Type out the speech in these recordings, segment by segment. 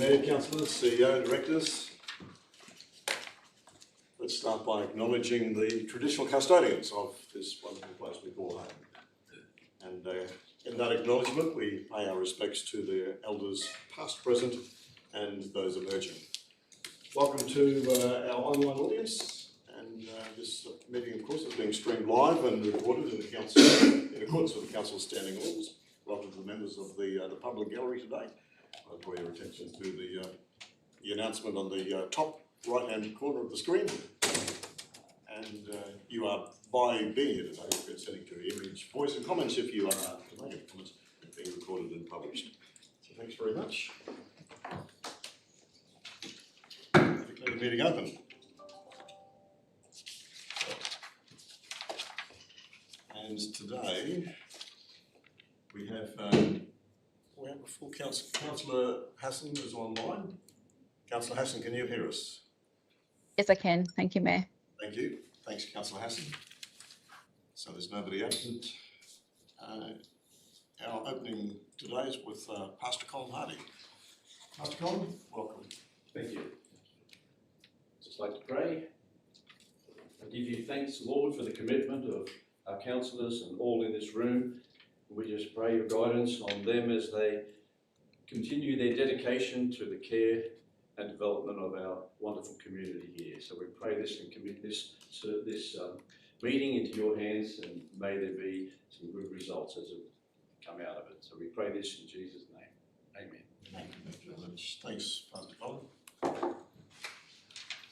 Mayor, Councillors, CEO, Directors. Let's start by acknowledging the traditional custodians of this wonderful place we call home. And in that acknowledgement, we pay our respects to their elders past, present and those emerging. Welcome to our online audience, and this meeting of course is being streamed live and recorded in accordance with the Council's standing orders. Welcome to the members of the public gallery today. I'll draw your attention to the announcement on the top right hand corner of the screen. And you are, by being here today, consenting to image, voice and comments if you are to make comments being recorded and published. So thanks very much. I declare the meeting open. And today we have a full council. Councillor Hassan is online. Councillor Hassan, can you hear us? Yes, I can. Thank you, Mayor. Thank you. Thanks, Councillor Hassan. So there's nobody absent. Our opening today is with Pastor Colin Hardy. Pastor Colin, welcome. Thank you. I'd just like to pray. I give you thanks, Lord, for the commitment of our councillors and all in this room. We just pray your guidance on them as they continue their dedication to the care and development of our wonderful community here. So we pray this and commit this meeting into your hands, and may there be some good results as it come out of it. So we pray this in Jesus' name. Amen. Thank you very much. Thanks, Pastor Colin.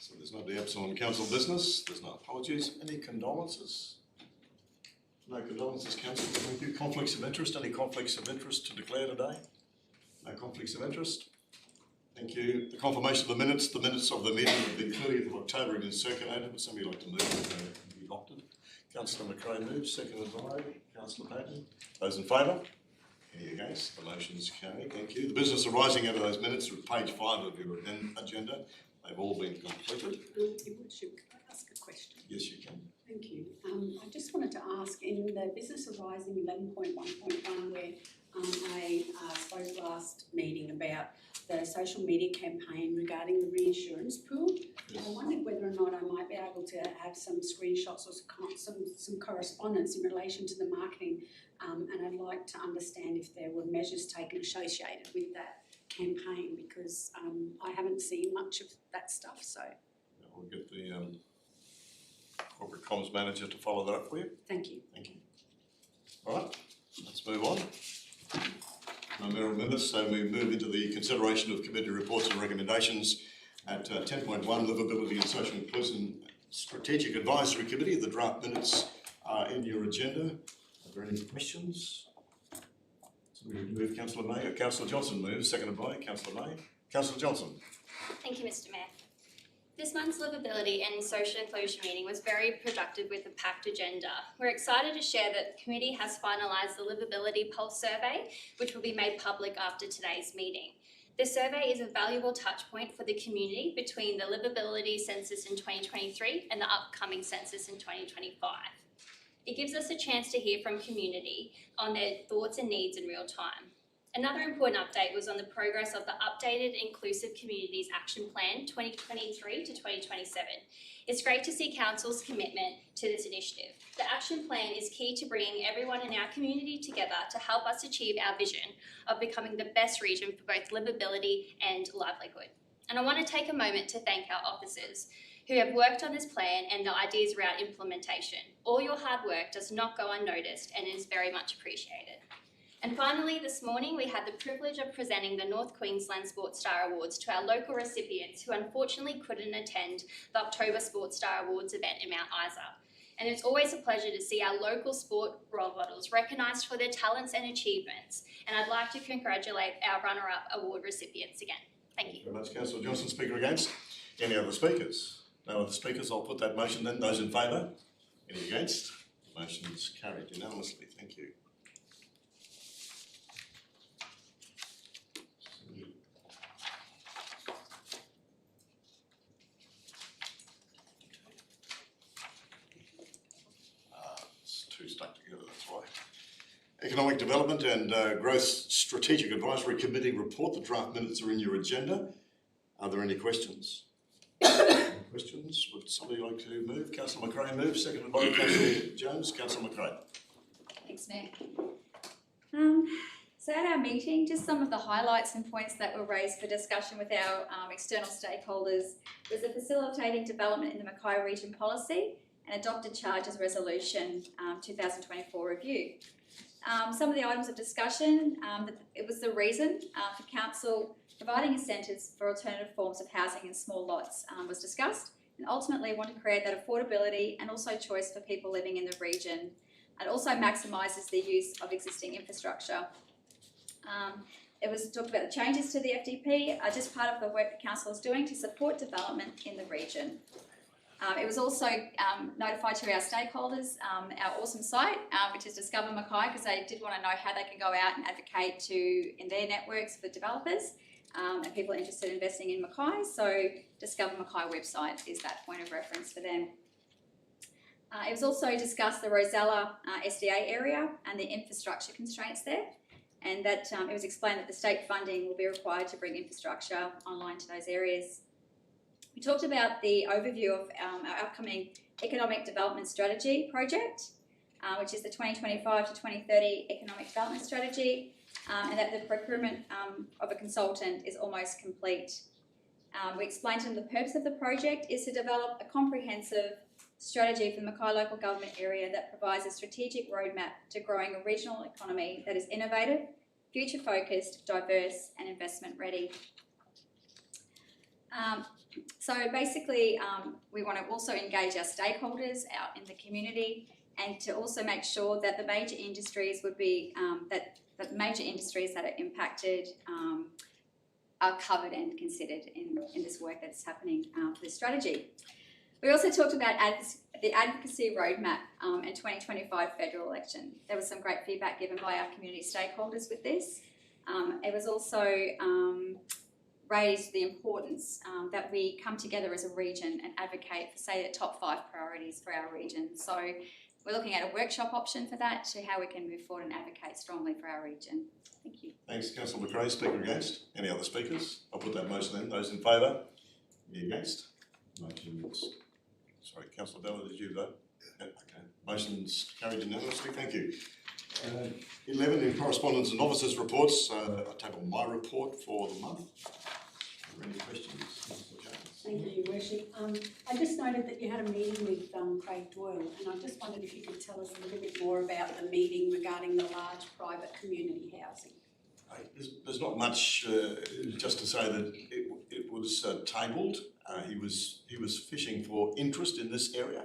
So there's nobody absent on council business. There's no apologies. Any condolences? No condolences, council. Thank you. Conflicts of interest? Any conflicts of interest to declare today? No conflicts of interest. Thank you. The confirmation of the minutes of the meeting of the 30th of October have been circulated. Would somebody like to move to be adopted? Councillor Mackay moves, seconded by Councillor Payton. Those in favour? Any against? The motion is carried. Thank you. The business arising out of those minutes are page 5 of your agenda. They've all been completed. Your Worship, can I ask a question? Yes, you can. Thank you. I just wanted to ask, in the business arising 11.1.1, where I spoke last meeting about the social media campaign regarding the reinsurance pool. Yes. I wondered whether or not I might be able to have some screenshots or some correspondence in relation to the marketing, and I'd like to understand if there were measures taken associated with that campaign, because I haven't seen much of that stuff. So we'll get the corporate comms manager to follow that up for you. Thank you. Thank you. All right, let's move on. No more minutes, so we move into the consideration of committee reports and recommendations at 10.1, Livability and Social Inclusion Strategic Advisory Committee. The draft minutes are in your agenda. Are there any questions? So we move Councillor May. Councillor Johnson moves, seconded by Councillor May. Councillor Johnson. Thank you, Mr. Mayor. This month's Livability and Social Inclusion meeting was very productive with a packed agenda. We're excited to share that the committee has finalised the Livability Pulse Survey, which will be made public after today's meeting. The survey is a valuable touchpoint for the community between the Livability Census in 2023 and the upcoming census in 2025. It gives us a chance to hear from community on their thoughts and needs in real time. Another important update was on the progress of the updated Inclusive Communities Action Plan 2023 to 2027. It's great to see Council's commitment to this initiative. The action plan is key to bringing everyone in our community together to help us achieve our vision of becoming the best region for both livability and livelihood. And I want to take a moment to thank our officers who have worked on this plan and the ideas around implementation. All your hard work does not go unnoticed and is very much appreciated. And finally, this morning, we had the privilege of presenting the North Queensland Sports Star Awards to our local recipients who unfortunately couldn't attend the October Sports Star Awards event in Mount Isa. And it's always a pleasure to see our local sport role models recognised for their talents and achievements. And I'd like to congratulate our runner-up award recipients again. Thank you. Thank you very much, Councillor Johnson. Speaker against? Any other speakers? No other speakers. I'll put that motion then. Those in favour? Any against? The motion is carried unanimously. Thank you. It's too stuck together, that's why. Economic Development and Growth Strategic Advisory Committee report. The draft minutes are in your agenda. Are there any questions? Questions? Would somebody like to move? Councillor Mackay moves, seconded by Councillor Jones. Councillor Mackay. Thanks, Mayor. So at our meeting, just some of the highlights and points that were raised for discussion with our external stakeholders was the facilitating development in the Mackay region policy and adopted charges resolution 2024 review. Some of the items of discussion, it was the reason for council providing incentives for alternative forms of housing in small lots was discussed, and ultimately want to create that affordability and also choice for people living in the region, and also maximises the use of existing infrastructure. It was talked about the changes to the FDP, just part of the work the council is doing to support development in the region. It was also notified to our stakeholders, our awesome site, which is Discover Mackay, because they did want to know how they can go out and advocate in their networks for developers and people interested in investing in Mackay. So Discover Mackay website is that point of reference for them. It was also discussed the Rosella SDA area and the infrastructure constraints there, and that it was explained that the state funding will be required to bring infrastructure online to those areas. We talked about the overview of our upcoming Economic Development Strategy project, which is the 2025 to 2030 Economic Development Strategy, and that the procurement of a consultant is almost complete. We explained to them the purpose of the project is to develop a comprehensive strategy for the Mackay local government area that provides a strategic roadmap to growing a regional economy that is innovative, future-focused, diverse and investment-ready. So basically, we want to also engage our stakeholders out in the community, and to also make sure that the major industries would be, that the major industries that are impacted are covered and considered in this work that's happening for this strategy. We also talked about the advocacy roadmap and 2025 federal election. There was some great feedback given by our community stakeholders with this. It was also raised the importance that we come together as a region and advocate for, say, the top 5 priorities for our region. So we're looking at a workshop option for that, to how we can move forward and advocate strongly for our region. Thank you. Thanks, Councillor Mackay. Speaker against? Any other speakers? I'll put that motion then. Those in favour? Any against? Motion's... Sorry, Councillor Bella, did you vote? Yeah, okay. Motion's carried unanimously. Thank you. 11 in correspondence and officers' reports. I table my report for the month. Are there any questions? Thank you, Your Worship. I just noted that you had a meeting with Craig Doyle, and I just wondered if you could tell us a little bit more about the meeting regarding the large private community housing. There's not much, just to say that it was tabled. He was fishing for interest in this area,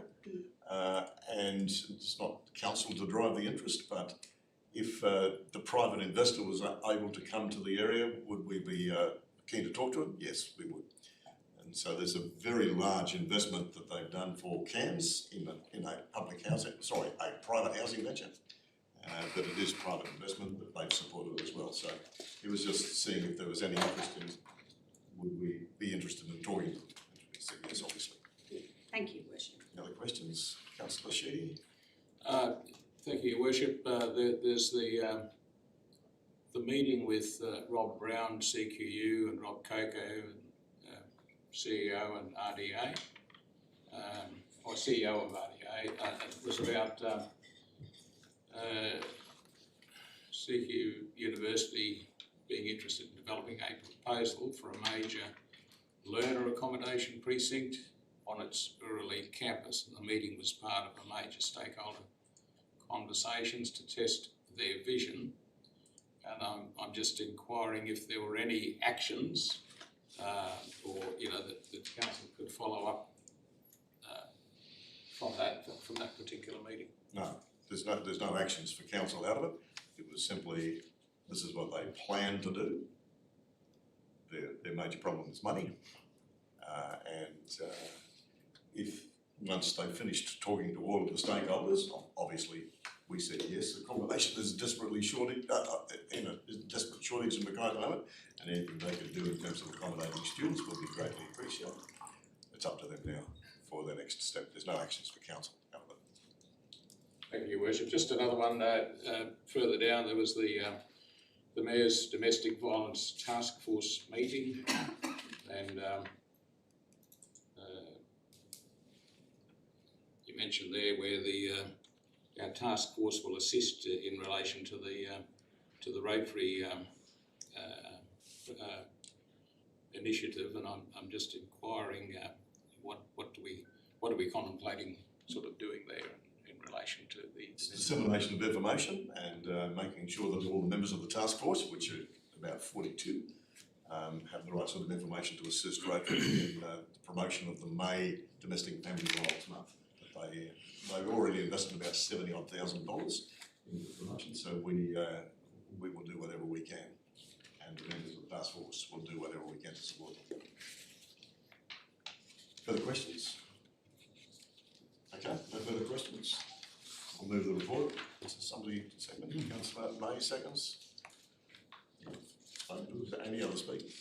and it's not council to drive the interest, but if the private investor was able to come to the area, would we be keen to talk to him? Yes, we would. And so there's a very large investment that they've done for CAMS in a public housing, sorry, a private housing venture. But it is private investment that they've supported as well. So it was just seeing if there was any interest in, would we be interested in talking to them? We said yes, obviously. Thank you, Worship. Any other questions? Councillor Sheedy? Thank you, Your Worship. There's the meeting with Rob Brown, CQU, and Rob Coco, CEO and RDA, or CEO of RDA. It was about CQ University being interested in developing a proposal for a major learner accommodation precinct on its Urali campus, and the meeting was part of a major stakeholder conversations to test their vision. And I'm just inquiring if there were any actions or that the council could follow up from that particular meeting. No, there's no actions for council out of it. It was simply, this is what they plan to do. Their major problem is money, and if once they finished talking to all of the stakeholders, obviously we said yes. Accommodation is desperately shortage, desperate shortage in Mackay at the moment, and anything they could do in terms of accommodating students would be greatly appreciated. It's up to them now for the next step. There's no actions for council out of it. Thank you, Your Worship. Just another one further down, there was the the Mayor's Domestic Violence Task Force meeting, and you mentioned there where our task force will assist in relation to the Rotary initiative, and I'm just inquiring what are we contemplating sort of doing there in relation to the Dissemination of information and making sure that all the members of the task force, which are about 42, have the right sort of information to assist Rotary in the promotion of the May Domestic Family Violence Month. They've already invested about $70,000 in the promotion, so we will do whatever we can, and the members of the task force will do whatever we can to support them. Further questions? Okay, no further questions. I'll move the report. Is there somebody second? Councillor May seconds. Is there any other speakers?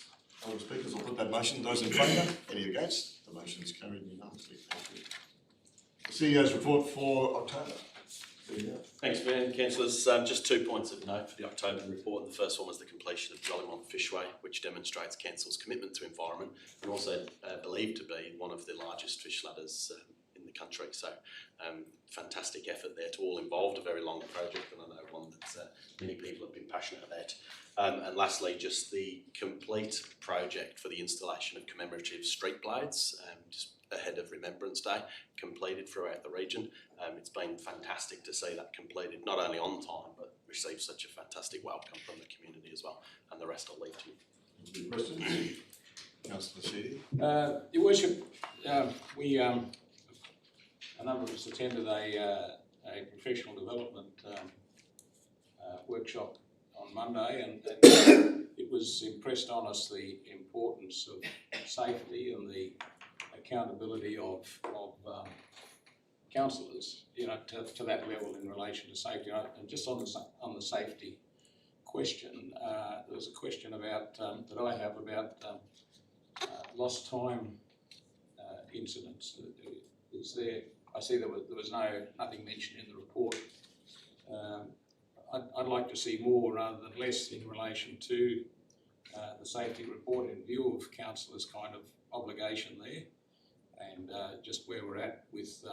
Other speakers? I'll put that motion. Those in favour? Any against? The motion is carried unanimously. Thank you. The CEO's report for October. Thanks, Mayor and councillors. Just 2 points of note for the October report. The first one was the completion of Jollymont Fishway, which demonstrates council's commitment to environment and also believed to be one of the largest fish ladders in the country. So fantastic effort there to all involved, a very long project, and I know one that many people have been passionate about. And lastly, just the complete project for the installation of commemorative street blades, just ahead of Remembrance Day, completed throughout the region. It's been fantastic to see that completed, not only on time, but received such a fantastic welcome from the community as well. And the rest I'll leave to you. Any questions? Councillor Sheedy. Your Worship, a number of us attended a professional development workshop on Monday, and it was impressed on us the importance of safety and the accountability of councillors, to that level in relation to safety. And just on the safety question, there was a question about that I have about lost time incidents. Is there? I see there was nothing mentioned in the report. I'd like to see more rather than less in relation to the safety report in view of councillors' kind of obligation there, and just where we're at with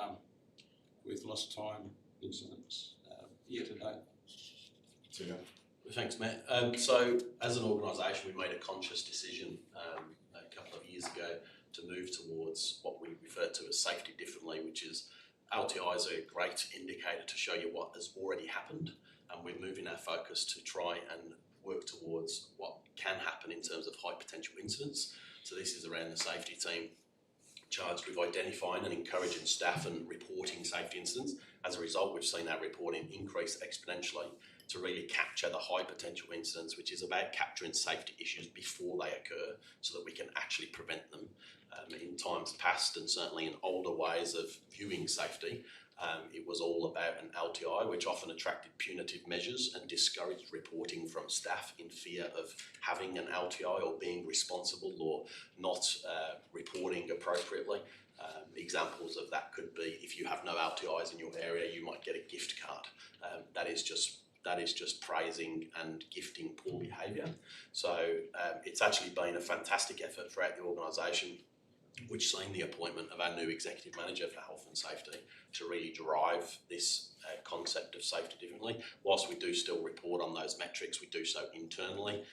lost time incidents year to date. Thanks, Matt. So as an organisation, we made a conscious decision a couple of years ago to move towards what we refer to as safety differently, which is LTI is a great indicator to show you what has already happened, and we're moving our focus to try and work towards what can happen in terms of high potential incidents. So this is around the safety team charged with identifying and encouraging staff and reporting safety incidents. As a result, we've seen our reporting increase exponentially to really capture the high potential incidents, which is about capturing safety issues before they occur so that we can actually prevent them. In times past, and certainly in older ways of viewing safety, it was all about an LTI, which often attracted punitive measures and discouraged reporting from staff in fear of having an LTI or being responsible or not reporting appropriately. Examples of that could be if you have no LTIs in your area, you might get a gift card. That is just praising and gifting poor behaviour. So it's actually been a fantastic effort throughout the organisation, which seen the appointment of our new executive manager for health and safety to really drive this concept of safety differently. Whilst we do still report on those metrics, we do so internally,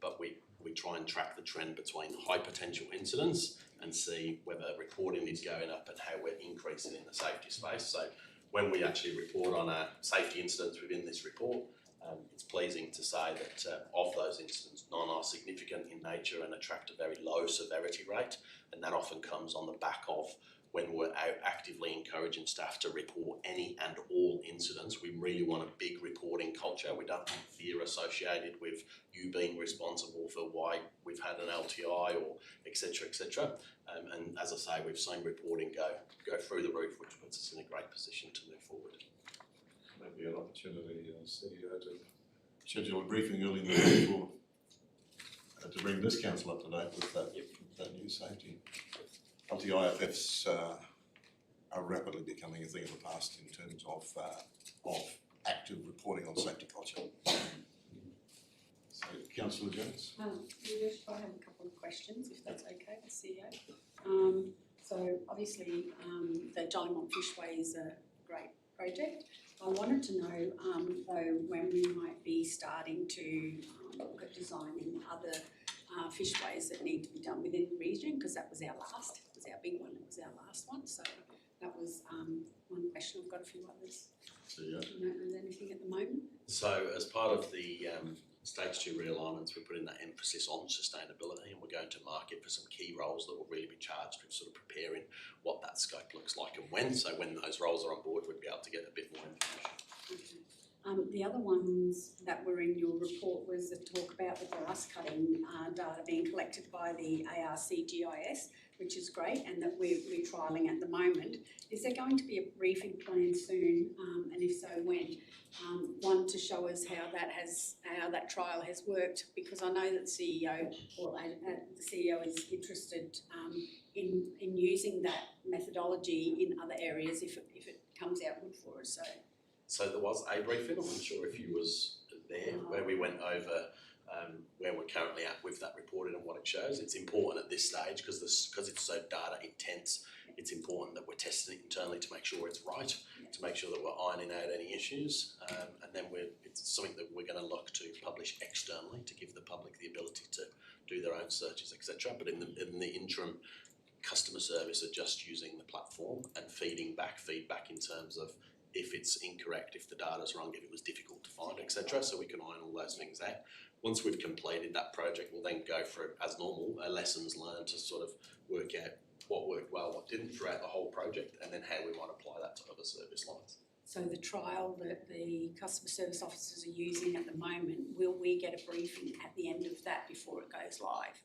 but we try and track the trend between high potential incidents and see whether reporting is going up and how we're increasing in the safety space. So when we actually report on our safety incidents within this report, it's pleasing to say that of those incidents, none are significant in nature and attract a very low severity rate, and that often comes on the back of when we're out actively encouraging staff to report any and all incidents. We really want a big reporting culture. We don't want fear associated with you being responsible for why we've had an LTI or etc. etc. And as I say, we've seen reporting go through the roof, which puts us in a great position to move forward. Maybe an opportunity, CEO, to schedule a briefing early in the day to bring this council up to date with that new safety. LTIFFs are rapidly becoming a thing of the past in terms of active reporting on safety culture. So, Councillor Jones? Leader, I have a couple of questions, if that's okay, the CEO. So obviously, the Jollymont Fishway is a great project. I wanted to know, though, when we might be starting to look at designing other fishways that need to be done within the region, because that was our big one, it was our last one. So that was one question. I've got a few others. CEO? You don't know anything at the moment? So as part of the stage 2 realignments, we're putting that emphasis on sustainability, and we're going to market for some key roles that will really be charged with sort of preparing what that scope looks like and when. So when those roles are on board, we'll be able to get a bit more information. Okay. The other ones that were in your report was the talk about the grass cutting data being collected by the ARCGIS, which is great, and that we're trialling at the moment. Is there going to be a briefing plan soon, and if so, when? One to show us how that trial has worked, because I know that the CEO is interested in using that methodology in other areas if it comes out good for us. So there was a briefing, I'm not sure if you was there, where we went over where we're currently at with that reporting and what it shows. It's important at this stage because it's so data intense. It's important that we're testing it internally to make sure it's right, to make sure that we're ironing out any issues, and then it's something that we're going to look to publish externally to give the public the ability to do their own searches, etc. But in the interim, customer service are just using the platform and feeding back feedback in terms of if it's incorrect, if the data's wrong, if it was difficult to find, etc. So we can iron all those things out. Once we've completed that project, we'll then go for it as normal, lessons learned to sort of work out what worked well, what didn't throughout the whole project, and then how we might apply that to other service lines. So the trial that the customer service officers are using at the moment, will we get a briefing at the end of that before it goes live?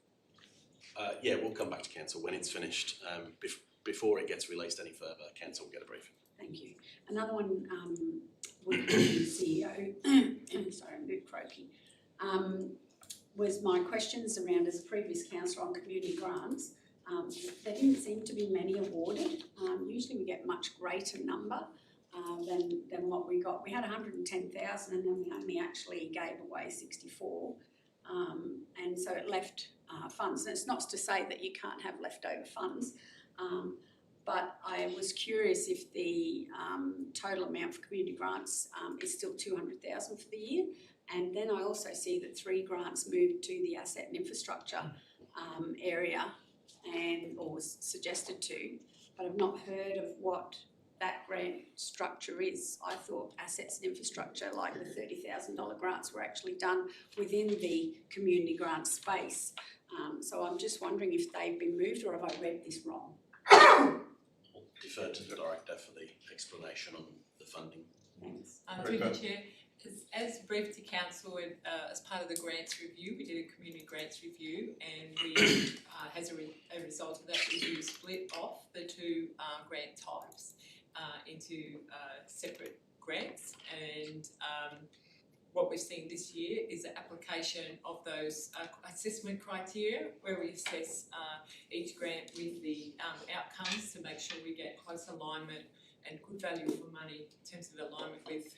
Yeah, we'll come back to council when it's finished. Before it gets released any further, council will get a briefing. Thank you. Another one would be CEO, sorry, I'm a bit croaky, was my questions around as a previous councillor on community grants. There didn't seem to be many awarded. Usually we get much greater number than what we got. We had 110,000 and then we only actually gave away 64. And so it left funds. And it's not to say that you can't have leftover funds, but I was curious if the total amount for community grants is still 200,000 for the year. And then I also see that 3 grants moved to the asset and infrastructure area or was suggested to, but I've not heard of what that grant structure is. I thought assets and infrastructure, like the $30,000 grants, were actually done within the community grant space. So I'm just wondering if they've been moved or have I read this wrong? I'll defer to the director for the explanation on the funding. Thanks. Through the chair, as briefed to council as part of the grants review, we did a community grants review, and we, as a result of that review, split off the 2 grant types into separate grants, and what we've seen this year is the application of those assessment criteria where we assess each grant with the outcomes to make sure we get close alignment and good value for money in terms of alignment with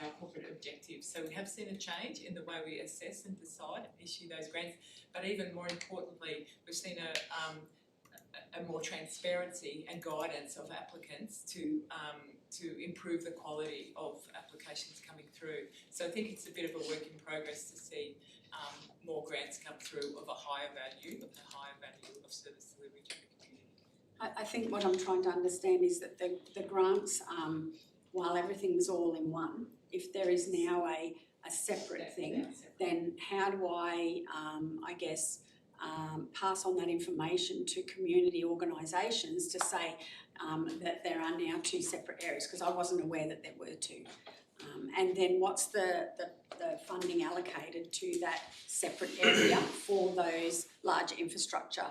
our corporate objectives. So we have seen a change in the way we assess and decide and issue those grants, but even more importantly, we've seen a more transparency and guidance of applicants to improve the quality of applications coming through. So I think it's a bit of a work in progress to see more grants come through of a higher value of service delivery to the community. I think what I'm trying to understand is that the grants, while everything was all in one, if there is now a separate thing, then how do I guess, pass on that information to community organisations to say that there are now 2 separate areas, because I wasn't aware that there were 2. And then what's the funding allocated to that separate area for those larger infrastructure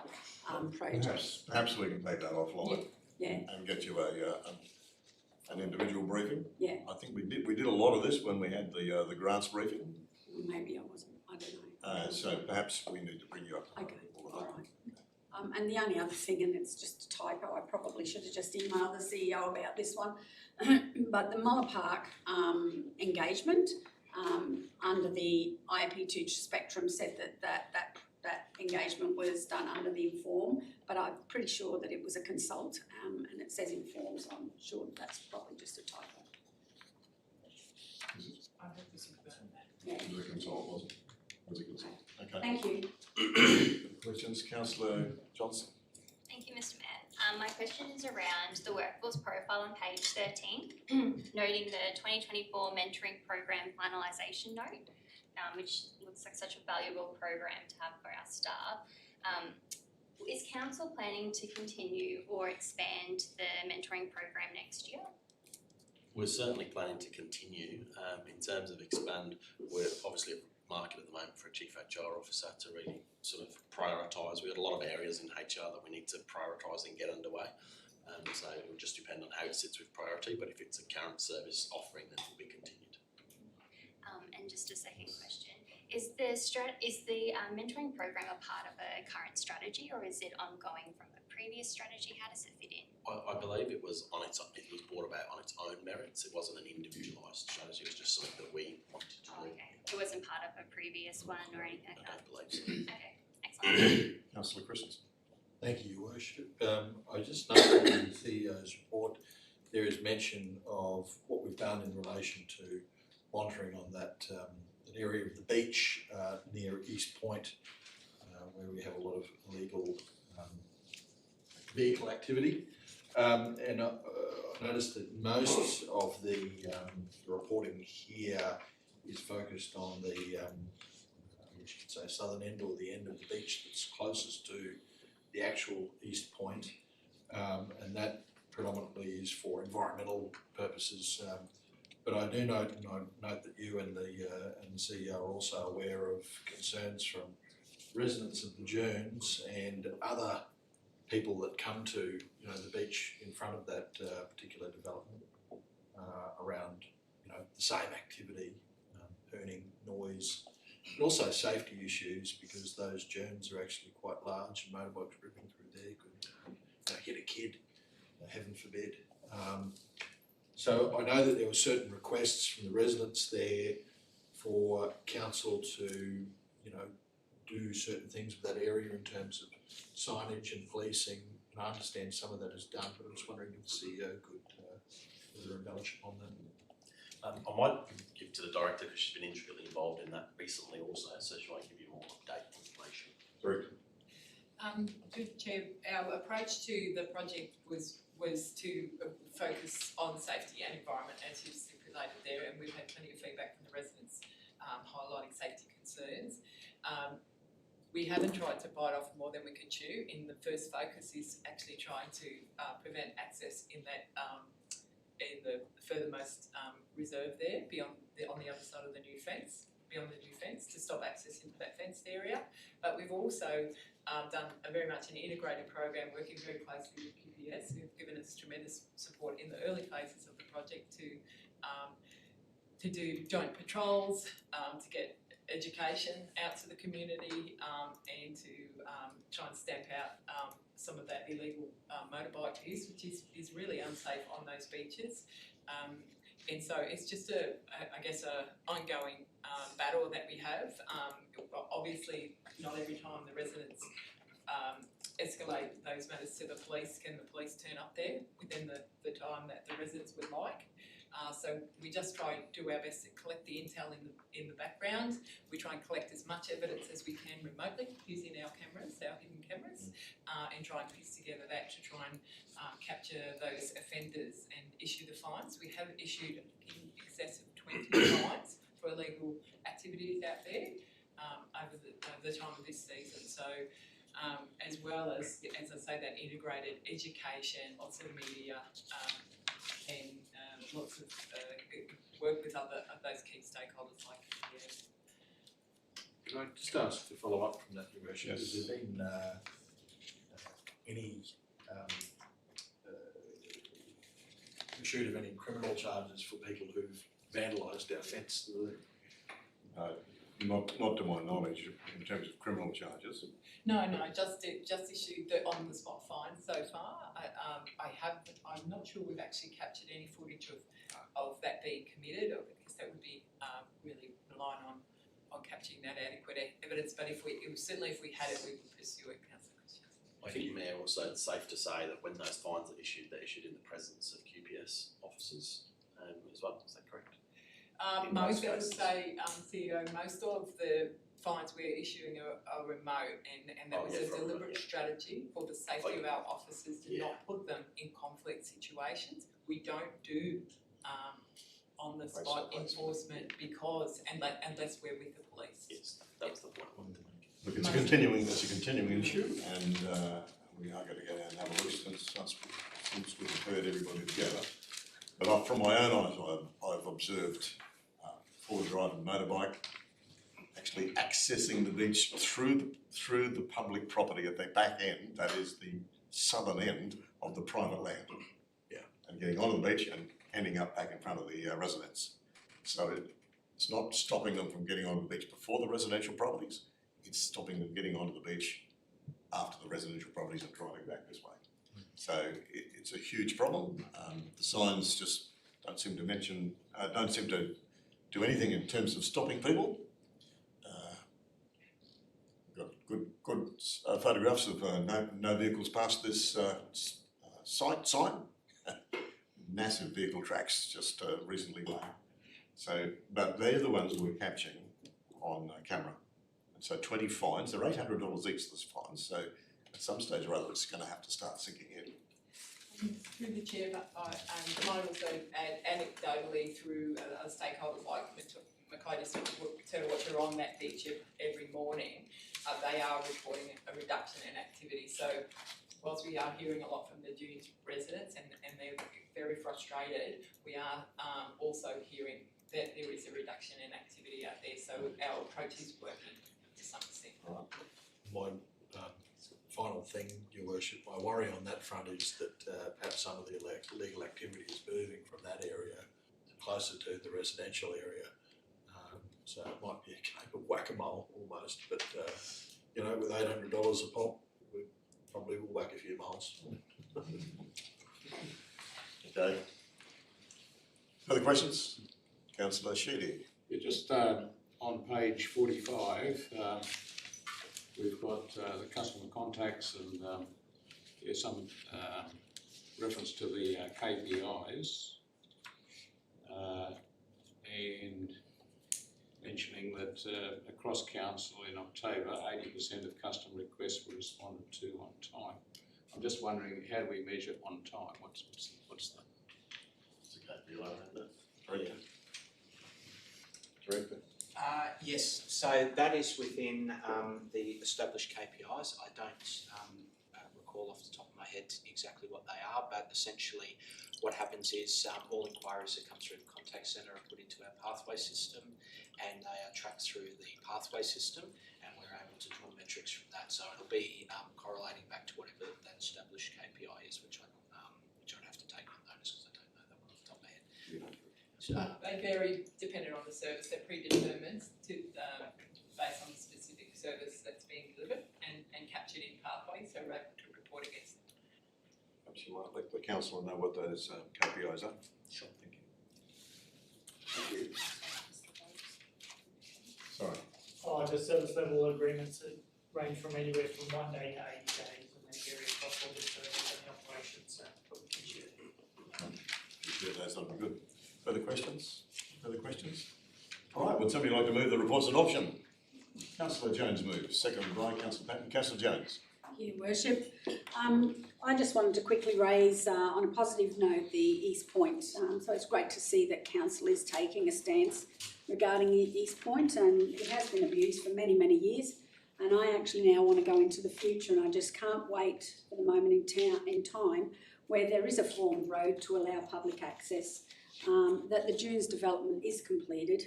projects? Perhaps we can take that offline. Yeah. And get you an individual briefing. Yeah. I think we did a lot of this when we had the grants briefing. Maybe I wasn't, I don't know. So perhaps we need to bring you up. Okay, all right. And the only other thing, and it's just a typo, I probably should have just emailed the CEO about this one, but the Muller Park engagement, under the IAP2 spectrum said that engagement was done under the Inform, but I'm pretty sure that it was a consult, and it says Inform, so I'm sure that's probably just a typo. I hope this is better. Yeah. It was a consult, wasn't it? It was a consult. Okay. Thank you. Questions, Councillor Johnson? Thank you, Mr Mayor. My question is around the workforce profile on page 13, noting the 2024 mentoring program finalisation note, which looks like such a valuable program to have for our staff. Is council planning to continue or expand the mentoring program next year? We're certainly planning to continue. In terms of expand, we're obviously at market at the moment for a chief HR officer to really sort of prioritise. We've got a lot of areas in HR that we need to prioritise and get underway. So it will just depend on how it sits with priority, but if it's a current service offering, then it will be continued. And just a second question. Is the mentoring program a part of a current strategy, or is it ongoing from a previous strategy? How does it fit in? I believe it was brought about on its own merits. It wasn't an individualised strategy. It was just something that we wanted to do. Okay. It wasn't part of a previous one or anything like I that? don't believe so. Okay, excellent. Councillor Christensen? Thank you, Your Worship. I just noticed in the CEO's report there is mention of what we've done in relation to monitoring on that an area of the beach near East Point, where we have a lot of illegal vehicle activity. And I noticed that most of the reporting here is focused on the, I guess you could say, southern end or the end of the beach that's closest to the actual East Point, and that predominantly is for environmental purposes. But I do note that you and the CEO are also aware of concerns from residents of the dunes and other people that come to the beach in front of that particular development around the same activity, burning, noise, and also safety issues, because those dunes are actually quite large and motorbikes ripping through there could hit a kid, heaven forbid. So I know that there were certain requests from the residents there for council to, do certain things with that area in terms of signage and policing, and I understand some of that is done, but I was wondering if the CEO could further embellish upon that. I might give to the director because she's been intricately involved in that recently also, so she might give you more update information. Very good. Good Chair, our approach to the project was to focus on safety and environment, as you've stipulated there, and we've had plenty of feedback from the residents highlighting safety concerns. We haven't tried to bite off more than we could chew. In the first focus is actually trying to prevent access in that in the furthermost reserve there, on the other side of the new fence, beyond the new fence, to stop access into that fenced area. But we've also done a very much an integrated program, working very closely with PPS, who've given us tremendous support in the early phases of the project to do joint patrols, to get education out to the community, and to try and stamp out some of that illegal motorbike use, which is really unsafe on those beaches. And so it's just a ongoing battle that we have. Obviously, not every time the residents escalate those matters to the police can the police turn up there within the time that the residents would like. So we just try and do our best to collect the intel in the background. We try and collect as much evidence as we can remotely using our cameras, our hidden cameras, and try and piece together that to try and capture those offenders and issue the fines. We have issued in excess of 20 fines for illegal activities out there over the time of this season. So as well as I say, that integrated education, lots of media, and lots of work with those key stakeholders like PPS. Can I just ask to follow up from that, Your Worship? Yes. Has there been any pursuit of any criminal charges for people who've vandalised our fence? Not to my knowledge in terms of criminal charges. No, just issued the on-the-spot fine so far. I'm not sure we've actually captured any footage of that being committed, because because that would be really relying on capturing that adequate evidence. But if we had it, we would pursue it, Councillor Christian. I think, Mayor, also it's safe to say that when those fines are issued, they're issued in the presence of QPS officers as well. Is that correct? Most, I would say, CEO, most of the fines we're issuing are remote, and that was a deliberate strategy for the safety of our officers to not put them in conflict situations. We don't do on the spot enforcement because unless we're with the police. Yes, that was the point I wanted to make. Look, it's a continuing issue, and we are going to go down and have a look since we've heard everybody together. But from my own eyes, I've observed four-wheel-drive motorbike actually accessing the beach through the public property at the back end, that is the southern end of the private land. Yeah, and getting onto the beach and ending up back in front of the residents. So it's not stopping them from getting onto the beach before the residential properties, it's stopping them getting onto the beach after the residential properties are driving back this way. So it's a huge problem. The signs just don't seem to do anything in terms of stopping people. Got good photographs of no vehicles past this site sign. Massive vehicle tracks just recently made. So, but they're the ones we're capturing on camera. And so 20 fines, they're $800 each, those fines. So at some stage or other, it's going to have to start sinking in. Through the chair, but I might also add anecdotally through a stakeholder like Mackay District Turtle Watcher on that beach every morning, they are reporting a reduction in activity. So whilst we are hearing a lot from the Dunes residents and they're very frustrated, we are also hearing that there is a reduction in activity out there. So our approach is working to some extent. My final thing, Your Worship, my worry on that front is that perhaps some of the illegal activity is moving from that area closer to the residential area. So it might be a game of whack-a-mole almost, but you know, with $800 a pop, we probably will whack a few miles. Okay. Further questions? Councillor Sheedy. Yeah, just on page 45, we've got the customer contacts and there's some reference to the KPIs and mentioning that across council in October, 80% of customer requests were responded to on time. I'm just wondering, how do we measure on time? What's the? It's a KPI, isn't it? Director. Yes, so that is within the established KPIs. I don't recall off the top of my head exactly what they are, but essentially what happens is all inquiries that come through the contact centre are put into our pathway system and they are tracked through the pathway system and we're able to draw metrics from that. So it'll be correlating back to whatever that established KPI is, which I'd have to take on notice because I don't know that one off the top of my head. They vary depending on the service. They're predetermined based on the specific service that's being delivered and captured in pathway, so we're able to report against them. Perhaps you might let the councillor know what those KPIs are. Sure, thank you. Thank you. Sorry. The service level agreements that range from anywhere from 1 day to 80 days and they vary across all the services and operations. Appreciate that, that'll be good. Further questions? All right, would somebody like to move the report's adoption? Councillor Jones moves, seconded by Councillor Patton. Councillor Jones. Thank you, Worship. I just wanted to quickly raise, on a positive note, the East Point. So it's great to see that Council is taking a stance regarding East Point, and it has been abused for many, many years. And I actually now want to go into the future, and I just can't wait for the moment in time where there is a formed road to allow public access, that the Dunes development is completed,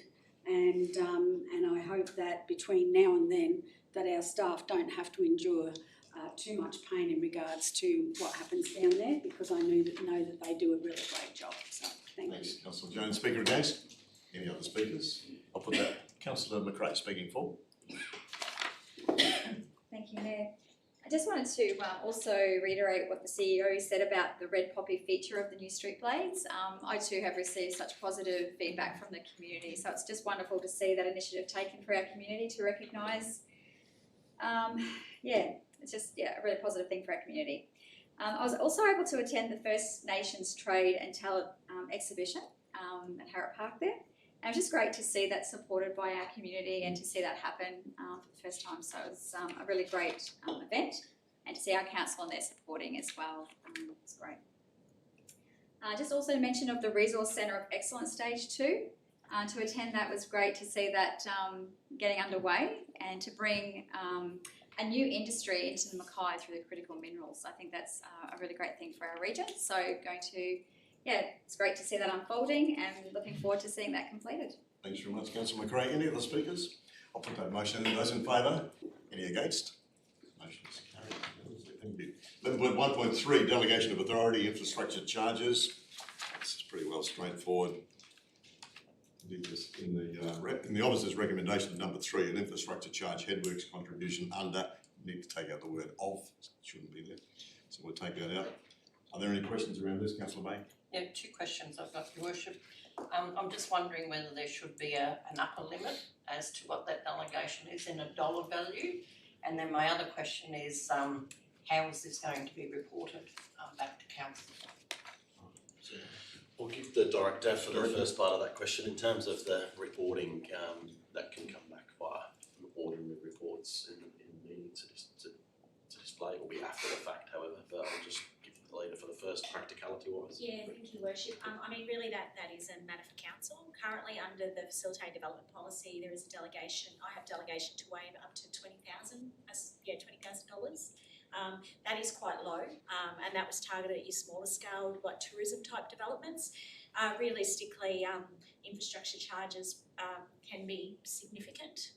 and I hope that between now and then that our staff don't have to endure too much pain in regards to what happens down there, because I know that they do a really great job. So thank you. Thanks, Councillor Jones. Speaker against? Any other speakers? I'll put that. Councillor Mackay speaking for. Thank you, Mayor. I just wanted to also reiterate what the CEO said about the red poppy feature of the new street blades. I too have received such positive feedback from the community, so it's just wonderful to see that initiative taken for our community to recognise. It's just a really positive thing for our community. I was also able to attend the First Nations Trade and Talent exhibition at Harrop Park there. And it was just great to see that supported by our community and to see that happen for the first time. So it was a really great event, and to see our council on there supporting as well. It's great. Just also to mention of the Resource Centre of Excellence Stage 2. To attend that was great to see that getting underway and to bring a new industry into the Mackay through the critical minerals. I think that's a really great thing for our region. So it's great to see that unfolding and looking forward to seeing that completed. Thanks very much, Councillor Mackay. Any other speakers? I'll put that motion in. Those in favour? Any against? Motion is carried. Thank you. 11.1.3, Delegation of Authority, Infrastructure Charges. This is pretty well straightforward. In the officer's recommendation, number 3, an infrastructure charge headworks contribution under, need to take out the word of, shouldn't be there. So we'll take that out. Are there any questions around this, Councillor May? Yeah, 2 questions I've got, Your Worship. I'm just wondering whether there should be an upper limit as to what that delegation is in a dollar value. And then my other question is, how is this going to be reported back to council? We'll give the director for the first part of that question. In terms of the reporting, that can come back via ordinary reports in meetings to display. It will be after the fact, however, but I'll just give the leader for the first practicality wise. Yeah, thank you, Worship. Really that is a matter for council. Currently under the Facilitated Development Policy, there is a delegation. I have delegation to waive up to $20,000. That is quite low, and that was targeted at your smaller scale, like tourism type developments. Realistically, infrastructure charges can be significant.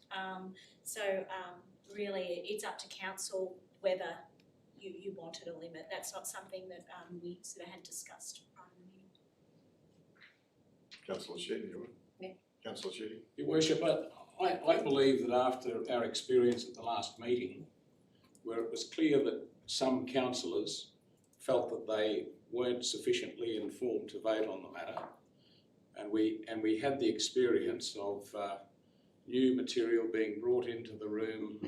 Really, it's up to council whether you wanted a limit. That's not something that we sort of had discussed prior to the meeting. Councillor Sheedy, you right? Yeah. Councillor Sheedy. Your Worship, I believe that after our experience at the last meeting, where it was clear that some councillors felt that they weren't sufficiently informed to vote on the matter, and we had the experience of new material being brought into the room,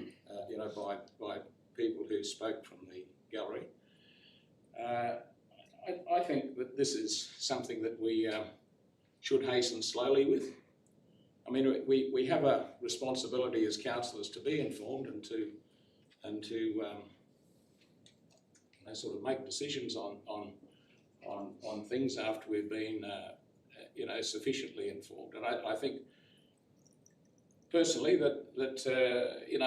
by people who spoke from the gallery. I think that this is something that we should hasten slowly with. I mean, we have a responsibility as councillors to be informed and to sort of make decisions on things after we've been sufficiently informed. And I think personally that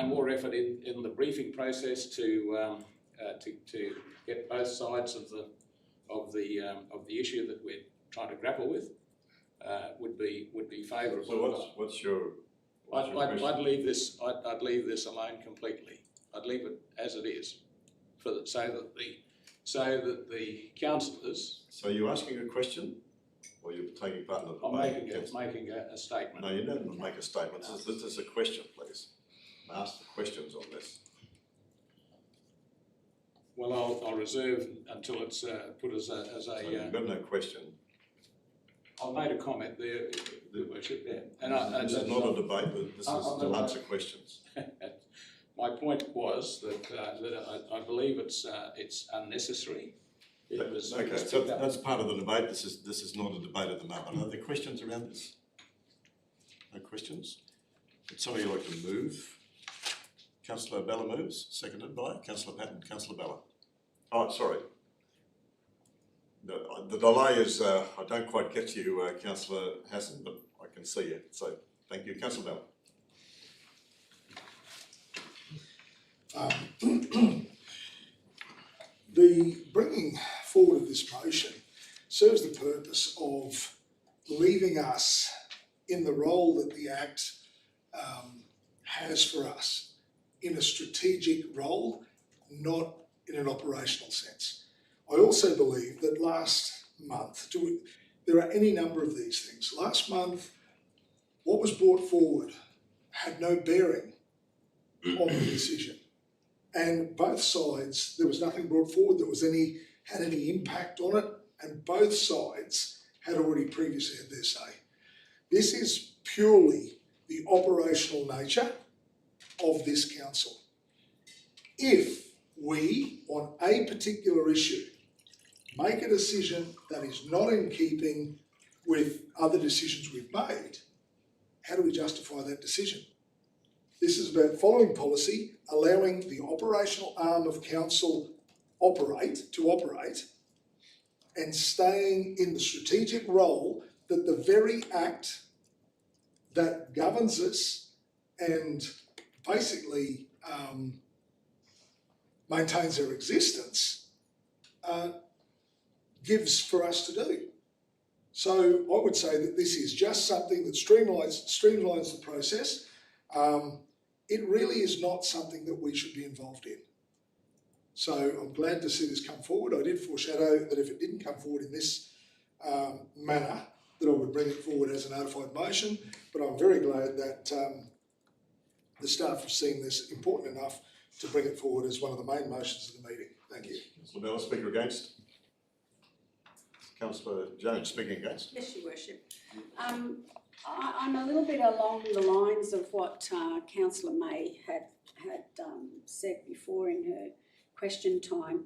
more effort in the briefing process to get both sides of the issue that we're trying to grapple with would be favourable. So what's your question? I'd leave this alone completely. I'd leave it as it is, so that the councillors. So you're asking a question, or you're taking part in the debate? I'm making a statement. No, you don't make a statement. This is a question, please. Ask the questions on this. Well, I'll reserve until it's put as a. So you've got no question. I made a comment there, Your Worship. Yeah, and this is not a debate. But this is to answer questions. My point was that I believe it's unnecessary. Okay, so that's part of the debate. This is not a debate at the moment. Are there questions around this? No questions? Would somebody like to move? Councillor Bella moves, seconded by Councillor Patton. Councillor Bella. Oh, sorry. The delay is, I don't quite get you, Councillor Hassan, but I can see you. So thank you. Councillor Bella. The bringing forward of this motion serves the purpose of leaving us in the role that the Act has for us, in a strategic role, not in an operational sense. I also believe that last month, there are any number of these things. Last month, what was brought forward had no bearing on the decision. And both sides, there was nothing brought forward that had any impact on it, and both sides had already previously had their say. This is purely the operational nature of this council. If we, on a particular issue, make a decision that is not in keeping with other decisions we've made, how do we justify that decision? This is about following policy, allowing the operational arm of council to operate, and staying in the strategic role that the very act that governs us and basically maintains our existence gives for us to do. So I would say that this is just something that streamlines the process. It really is not something that we should be involved in. So I'm glad to see this come forward. I did foreshadow that if it didn't come forward in this manner, that I would bring it forward as a notified motion, but I'm very glad that the staff have seen this important enough to bring it forward as one of the main motions of the meeting. Thank you. Councillor Bella, speaker against. Councillor Jones, speaking against. Yes, Your Worship. I'm a little bit along the lines of what Councillor May had said before in her question time.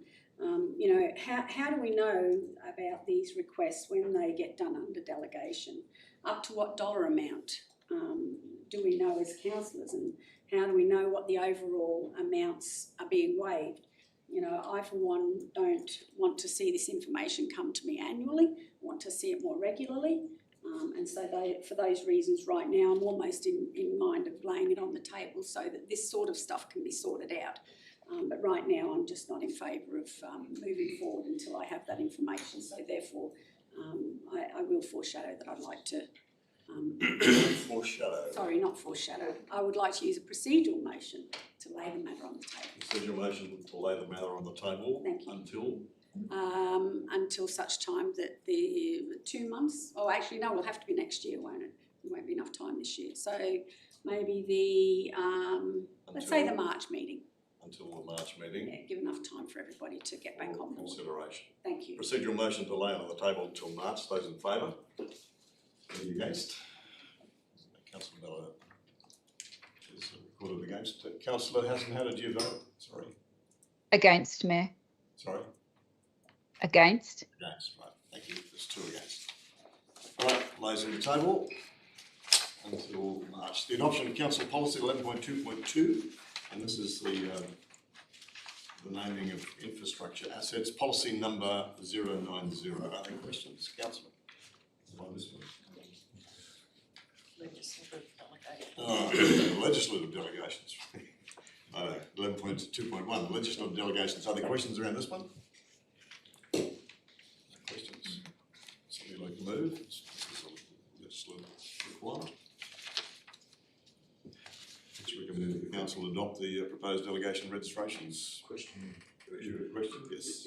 You know, how do we know about these requests when they get done under delegation? Up to what dollar amount do we know as councillors, and how do we know what the overall amounts are being waived? You know, I for one don't want to see this information come to me annually. I want to see it more regularly. And so for those reasons right now, I'm almost in mind of laying it on the table so that this sort of stuff can be sorted out. But right now I'm just not in favour of moving forward until I have that information. So therefore I will foreshadow that I'd like to... Foreshadow. Sorry, not foreshadow. I would like to use a procedural motion to lay the matter on the table. Procedural motion to lay the matter on the table. Thank you. Until such time that the 2 months, oh actually no, it'll have to be next year, won't it? There won't be enough time this year. So maybe let's say the March meeting. Until the March meeting. Yeah, give enough time for everybody to get back on board. Consideration. Thank you. Procedural motion to lay on the table until March. Those in favour? Any against? Councillor Bella is recorded against. Councillor Hassan, how did you vote? Sorry. Against, Mayor. Sorry? Against. Against, right. Thank you. There's 2 against. All right, lays on the table until March. The adoption of Council Policy 11.2.2, and this is the naming of infrastructure assets. Policy number 090. Are there questions, Councillor? On this one? Legislative delegations. 11.2.1, legislative delegations. Are there questions around this one? No questions. Somebody like to move? This is a legislative requirement. It's recommended that the council adopt the proposed delegation registrations. Question. Question? Yes.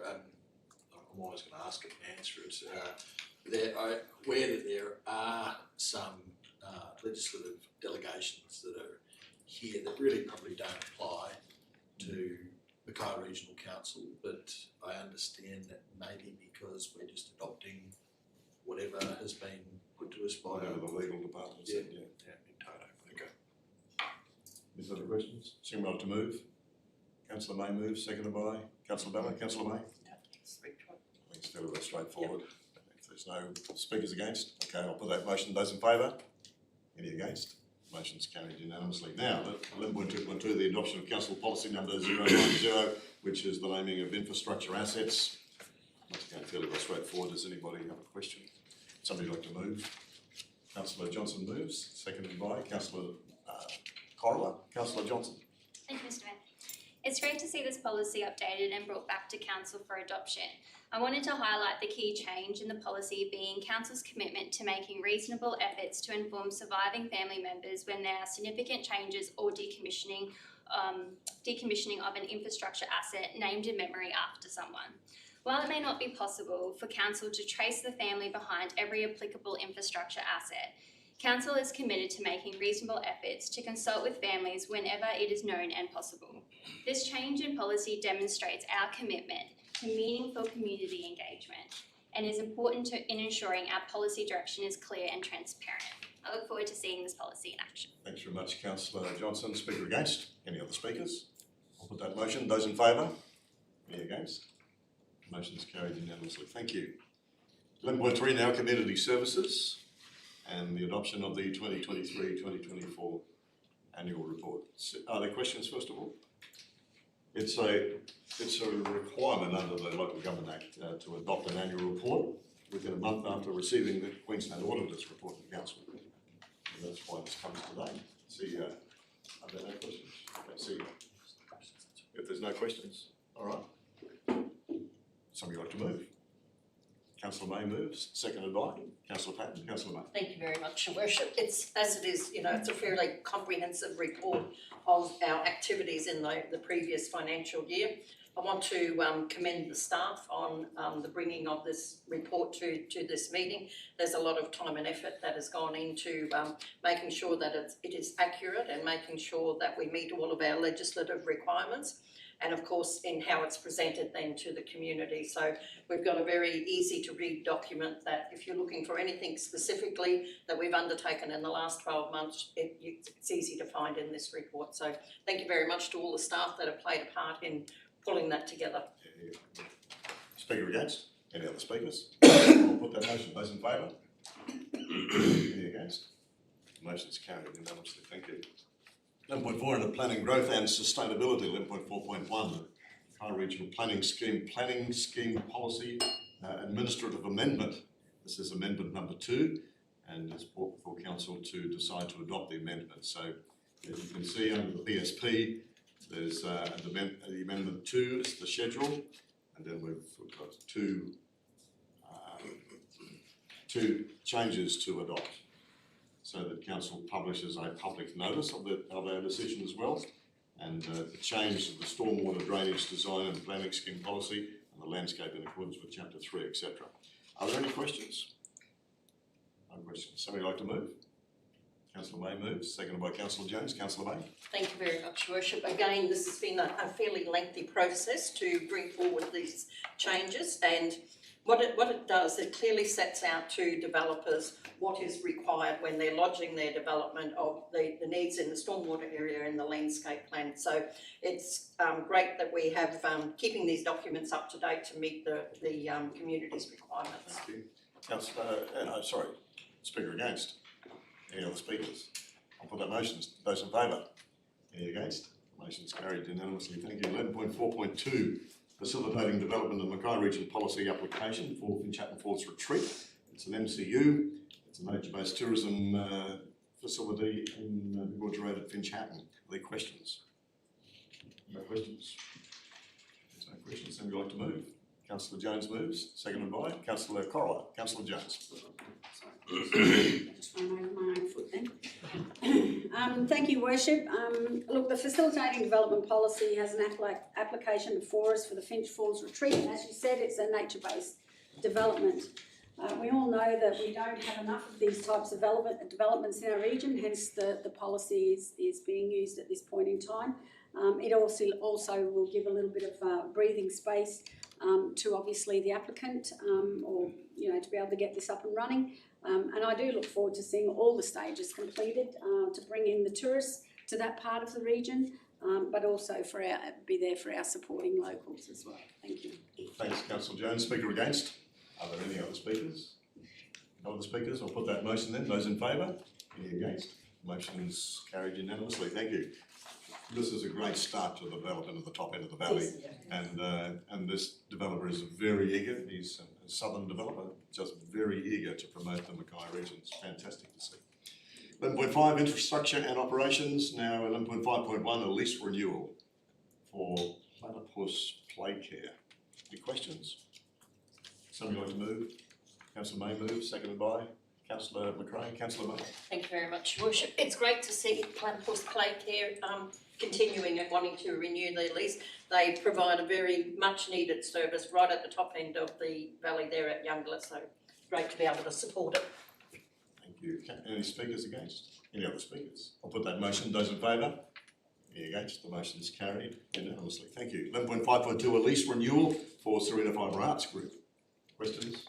I'm always going to ask it and answer it. I'm aware that there are some legislative delegations that are here that really probably don't apply to Mackay Regional Council, but I understand that maybe because we're just adopting whatever has been put to us by the legal department. Yeah, in toto. Okay. Any further questions? Someone like to move? Councillor May moves, seconded by Councillor Bella. Councillor May? I think it's fairly straightforward. Yep. If there's no speakers against, okay, I'll put that motion. Those in favour? Any against? Motion's carried unanimously. Now, 11.2.2, the adoption of Council Policy number 090, which is the naming of infrastructure assets. Once again, fairly straightforward. Does anybody have a question? Somebody like to move? Councillor Johnson moves, seconded by Councillor Corolla. Councillor Johnson. Thank you, Mr. Mayor. It's great to see this policy updated and brought back to Council for adoption. I wanted to highlight the key change in the policy being Council's commitment to making reasonable efforts to inform surviving family members when there are significant changes or decommissioning of an infrastructure asset named in memory after someone. While it may not be possible for Council to trace the family behind every applicable infrastructure asset, Council is committed to making reasonable efforts to consult with families whenever it is known and possible. This change in policy demonstrates our commitment to meaningful community engagement and is important in ensuring our policy direction is clear and transparent. I look forward to seeing this policy in action. Thanks very much, Councillor Johnson. Speaker against? Any other speakers? I'll put that motion. Those in favour? Any against? Motion is carried unanimously. Thank you. 11.3 now, community services and the adoption of the 2023-2024 annual report. Are there questions first of all? It's a requirement under the Local Government Act to adopt an annual report within a month after receiving the Queensland Auditor's report from Council. And that's why this comes today. See, are there no questions? Okay, see, if there's no questions, all right. Somebody like to move? Councillor May moves, seconded by Councillor Patton. Councillor May. Thank you very much, Your Worship. It's, as it is, it's a fairly comprehensive report of our activities in the previous financial year. I want to commend the staff on the bringing of this report to this meeting. There's a lot of time and effort that has gone into making sure that it is accurate and making sure that we meet all of our legislative requirements, and of course in how it's presented then to the community. So we've got a very easy to read document that if you're looking for anything specifically that we've undertaken in the last 12 months, it's easy to find in this report. So thank you very much to all the staff that have played a part in pulling that together. Speaker against? Any other speakers? I'll put that motion. Those in favour? Any against? Motion is carried unanimously. Thank you. 11.4 under planning growth and sustainability. 11.4.1 the Mackay Regional Planning Scheme Policy Administrative Amendment. This is amendment number 2 and it's brought before Council to decide to adopt the amendment. So as you can see under the PSP, there's the amendment 2 is the schedule, and then we've got two changes to adopt. So that Council publishes a public notice of our decision as well, and the change of the stormwater drainage design and planning scheme policy and the landscape in accordance with Chapter 3, etc. Are there any questions? No questions. Somebody like to move? Councillor May moves, seconded by Councillor Jones. Councillor May. Thank you very much, Your Worship. Again, this has been a fairly lengthy process to bring forward these changes, and what it does, it clearly sets out to developers what is required when they're lodging their development of the needs in the stormwater area and the landscape plan. So it's great that we have keeping these documents up to date to meet the community's requirements. Thank you. Councillor, Speaker against? Any other speakers? I'll put that motion. Those in favour? Any against? Motion is carried unanimously. Thank you. 11.4.2 facilitating development of Mackay Regional Policy application for Finchatten Falls Retreat. It's an MCU. It's a nature-based tourism facility in the Gorge Road at Finchatten. Are there questions? No questions? There's no questions. Somebody like to move? Councillor Jones moves, seconded by Councillor Corolla. Councillor Jones. Just ran over my own foot then. Thank you, Worship. Look, the Facilitating Development Policy has an application before us for the Finch Falls Retreat. As you said, it's a nature-based development. We all know that we don't have enough of these types of developments in our region, hence the policy is being used at this point in time. It also will give a little bit of breathing space to obviously the applicant or to be able to get this up and running. And I do look forward to seeing all the stages completed to bring in the tourists to that part of the region, but also be there for our supporting locals as well. Thank you. Thanks, Councillor Jones. Speaker against? Are there any other speakers? No other speakers? I'll put that motion then. Those in favour? Any against? Motion is carried unanimously. Thank you. This is a great start to the development of the top end of the valley, and this developer is very eager. He's a southern developer, just very eager to promote the Mackay region. It's fantastic to see. 11.5 infrastructure and operations. Now 11.5.1 a lease renewal for Platypus Play Care. Any questions? Somebody like to move? Councillor May moves, seconded by Councillor McRae. Councillor May. Thank you very much, Your Worship. It's great to see Platypus Play Care continuing and wanting to renew their lease. They provide a very much needed service right at the top end of the valley there at Youngler, so great to be able to support it. Thank you. Any speakers against? Any other speakers? I'll put that motion. Those in favour? Any against? The motion is carried unanimously. Thank you. 11.5.2, a lease renewal for Serena Fibre Arts Group. Questions?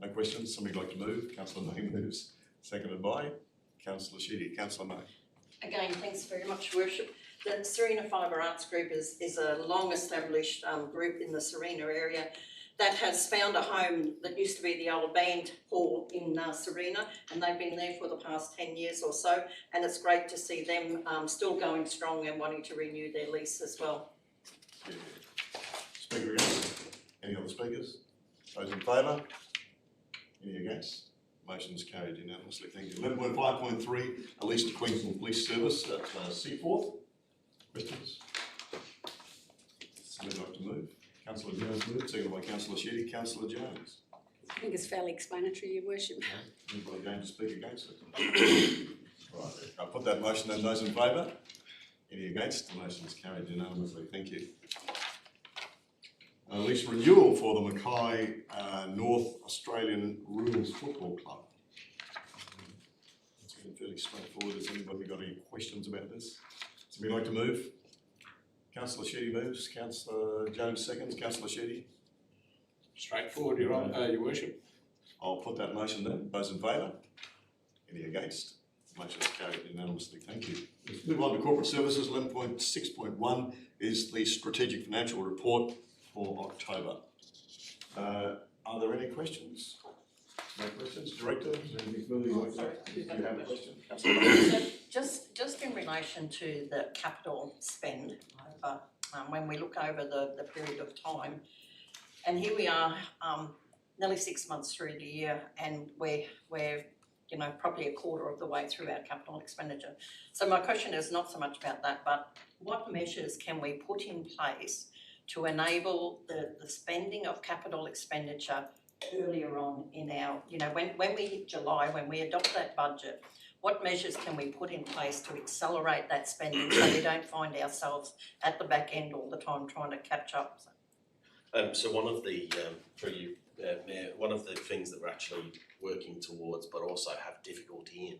No questions? Somebody like to move? Councillor May moves. Seconded by Councillor Sheedy. Councillor May. Again, thanks very much, Worship. The Serena Fibre Arts Group is a long-established group in the Serena area that has found a home that used to be the old band hall in Serena, and they've been there for the past 10 years or so, and it's great to see them still going strong and wanting to renew their lease as well. Speaker against? Any other speakers? Those in favour? Any against? Motion is carried unanimously. Thank you. 11.5.3, a lease to Queensland Police Service at Seaforth. Questions? Somebody like to move? Councillor Jones moved, seconded by Councillor Sheedy. Councillor Jones. I think it's fairly explanatory, Your Worship. Anybody going to speak against it? Right, I'll put that motion then. Those in favour? Any against? The motion is carried unanimously. Thank you. A lease renewal for the Mackay North Australian Rules Football Club. It's been fairly straightforward. Has anybody got any questions about this? Somebody like to move? Councillor Sheedy moves. Councillor Jones seconds. Councillor Sheedy. Straightforward, Your Worship. I'll put that motion then. Those in favour? Any against? Motion is carried unanimously. Thank you. Let's move on to corporate services. 11.6.1 is the strategic financial report for October. Are there any questions? No questions? Director, is there anything further you'd like to say? You have a question? So just in relation to the capital spend over, when we look over the period of time, and here we are nearly 6 months through the year, and we're probably a quarter of the way through our capital expenditure. So my question is not so much about that, but what measures can we put in place to enable the spending of capital expenditure earlier on in our, when we hit July, when we adopt that budget, what measures can we put in place to accelerate that spending so we don't find ourselves at the back end all the time trying to catch up? So one of the, Mayor, one of the things that we're actually working towards but also have difficulty in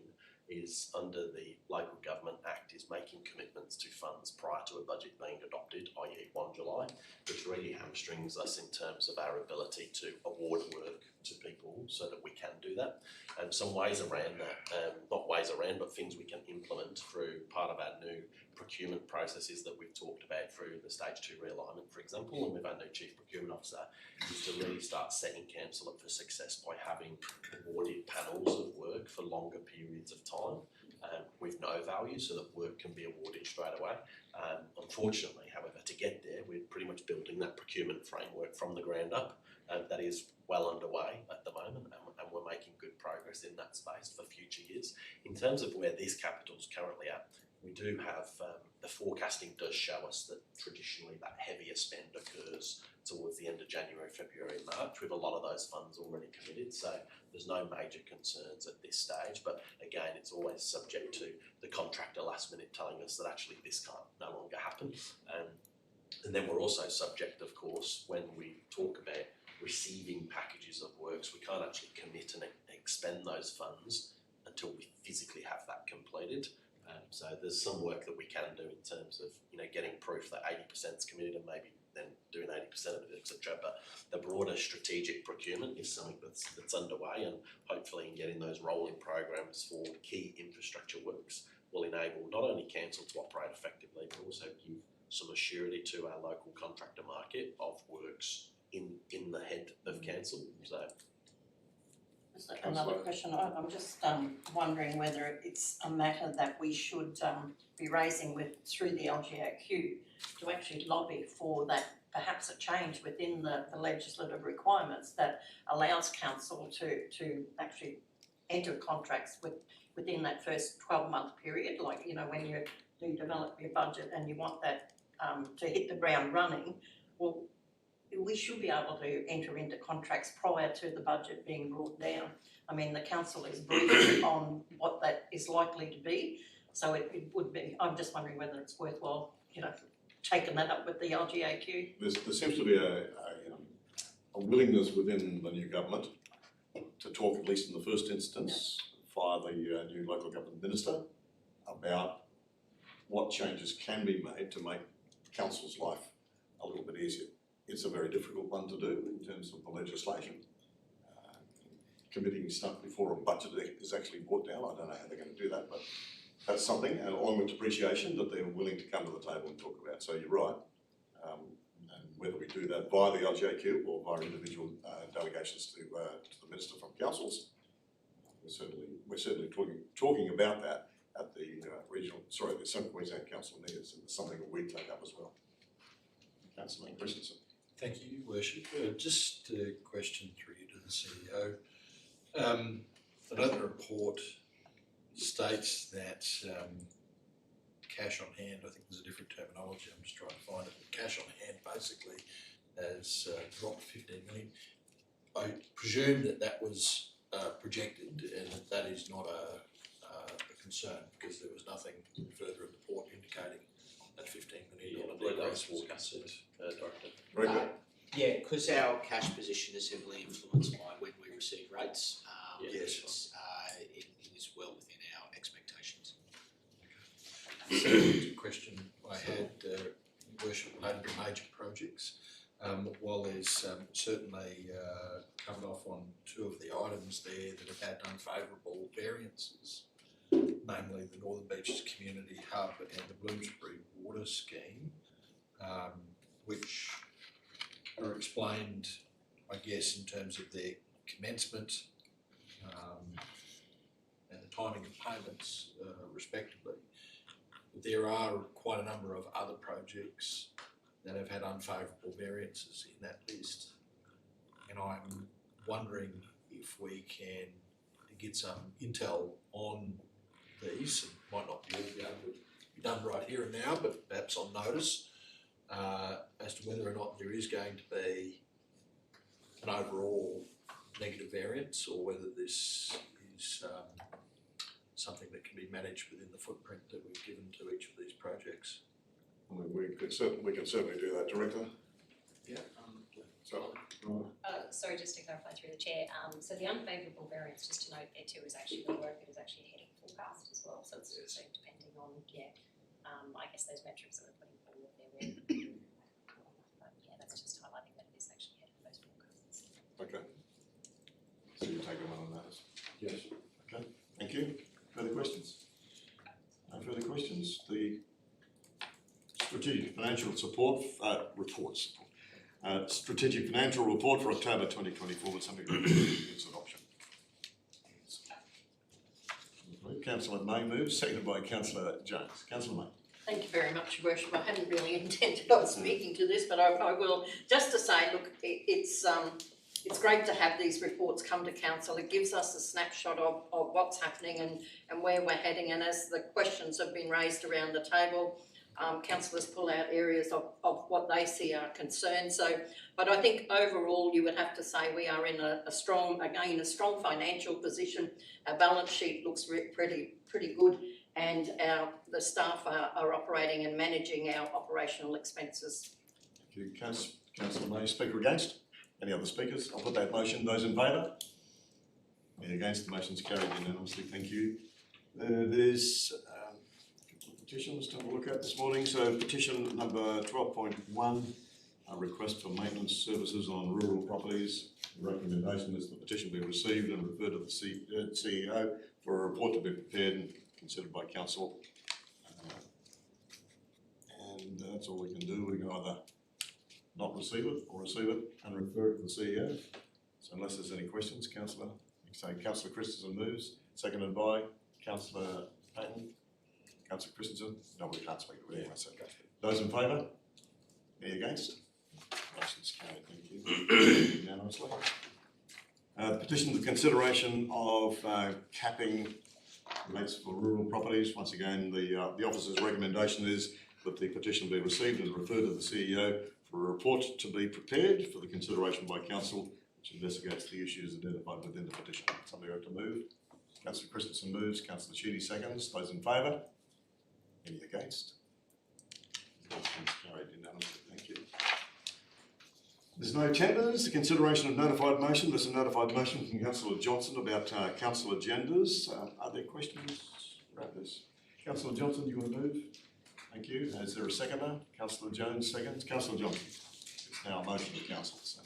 is under the Local Government Act is making commitments to funds prior to a budget being adopted, i.e. 1 July, which really hamstrings us in terms of our ability to award work to people so that we can do that. And some ways around that, not ways around, but things we can implement through part of our new procurement processes that we've talked about through the Stage 2 realignment, for example, and with our new Chief Procurement Officer, is to really start setting council up for success by having awarded panels of work for longer periods of time with no value so that work can be awarded straight away. Unfortunately, however, to get there, we're pretty much building that procurement framework from the ground up. That is well underway at the moment, and we're making good progress in that space for future years. In terms of where this capital is currently at, we do have, the forecasting does show us that traditionally that heavier spend occurs towards the end of January, February, March, with a lot of those funds already committed. So there's no major concerns at this stage, but again, it's always subject to the contractor last minute telling us that actually this can't no longer happen. And then we're also subject, of course, when we talk about receiving packages of works, we can't actually commit and expend those funds until we physically have that completed. So there's some work that we can do in terms of getting proof that 80% is committed and maybe then doing 80% of it, etc. But the broader strategic procurement is something that's underway, and hopefully in getting those rolling programs for key infrastructure works will enable not only council to operate effectively, but also give some assurity to our local contractor market of works in the head of council. So. Another question, I'm just wondering whether it's a matter that we should be raising through the LGAQ to actually lobby for that, perhaps a change within the legislative requirements that allows council to actually enter contracts within that first 12-month period, like when you do develop your budget and you want that to hit the ground running. Well, we should be able to enter into contracts prior to the budget being brought down. I mean, the council is briefed on what that is likely to be, so it would be. I'm just wondering whether it's worthwhile, taking that up with the LGAQ. There seems to be a willingness within the new government to talk, at least in the first instance, via by the new local government minister about what changes can be made to make council's life a little bit easier. It's a very difficult one to do in terms of the legislation. Committing stuff before a budget is actually brought down, I don't know how they're going to do that, but that's something, and along with appreciation that they're willing to come to the table and talk about. So you're right, and whether we do that via the LGAQ or via individual delegations to the minister from councils, we're certainly talking about that at the the Central Queensland Council meetings, and it's something that we take up as well. Councillor Christensen. Thank you, Your Worship. Just a question through you to the CEO. I know the report states that cash on hand, I think there's a different terminology, I'm just trying to find it, but cash on hand basically has dropped 15 million. I presume that was projected and that is not a concern because there was nothing further in the report indicating that $15 million decrease was forecasted. Director. Very good. Yeah, because our cash position is heavily influenced by when we receive rates. Yes. It is well within our expectations. Second question I had, Worship, related to major projects. While there's certainly covered off on two of the items there that have had unfavourable variances, namely the Northern Beaches Community Hub and the Bloomsbury Water Scheme, which are explained, I guess, in terms of their commencement and the timing of payments respectively. But there are quite a number of other projects that have had unfavourable variances in that list. And I'm wondering if we can get some intel on these. It might not be able to be done right here and now, but perhaps on notice as to whether or not there is going to be an overall negative variance or whether this is something that can be managed within the footprint that we've given to each of these projects. We can certainly do that, Director. Yeah. Sorry, just to clarify through the chair, so the unfavourable variance, just to note there too, is actually the work that is actually ahead of forecast as well, so it's so depending on, I guess those metrics that we're putting forward there, but that's just highlighting that it is actually ahead of those forecasts. Okay. So you take them on notice? Yes. Okay, thank you. Further questions? No further questions? The Strategic Financial Support Strategic Financial Report for October 2024 was something its adoption. Councillor May moves, seconded by Councillor Jones. Councillor May. Thank you very much, Your Worship. I hadn't really intended on speaking to this, but I will. Just to say, look, it's great to have these reports come to council. It gives us a snapshot of what's happening and where we're heading. And as the questions have been raised around the table, councillors pull out areas of what they see are concerns. So, but I think overall you would have to say we are in a strong financial position. Our balance sheet looks pretty good, and the staff are operating and managing our operational expenses. Thank you. Councillor May, speaker against? Any other speakers? I'll put that motion. Those in favour? Any against? The motion's carried unanimously. Thank you. There's petitions to have a look at this morning. So petition number 12.1, a request for maintenance services on rural properties. The recommendation is the petition be received and referred to the CEO for a report to be prepared and considered by council. And that's all we can do. We can either not receive it or receive it and refer it to the CEO. So unless there's any questions, Councillor, Councillor Christensen moves, seconded by Councillor Patton. Councillor Christensen? No, we can't speak to it anyway, so those in favour? Any against? Motion's carried, thank you. Unanimously. Petition for consideration of capping rates for rural properties. Once again, the officer's recommendation is that the petition be received and referred to the CEO for a report to be prepared for the consideration by council, which investigates the issues identified within the petition. Somebody have to move. Councillor Christensen moves, Councillor Sheedy seconds. Those in favour? Any against? Motion's carried unanimously. Thank you. There's no tenders. The consideration of notified motion. There's a notified motion from Councillor Johnson about council agendas. Are there questions about this? Councillor Johnson, do you want to move? Thank you. Is there a seconder? Councillor Jones seconds. Councillor Johnson. It's now a motion of council. So.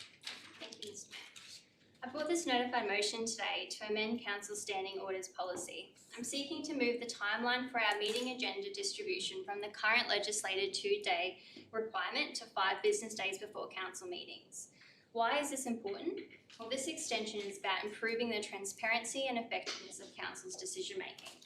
Thank you, Mr. Mayor. I brought this notified motion today to amend Council's standing orders policy. I'm seeking to move the timeline for our meeting agenda distribution from the current legislated 2-day requirement to 5 business days before council meetings. Why is this important? Well, this extension is about improving the transparency and effectiveness of council's decision making.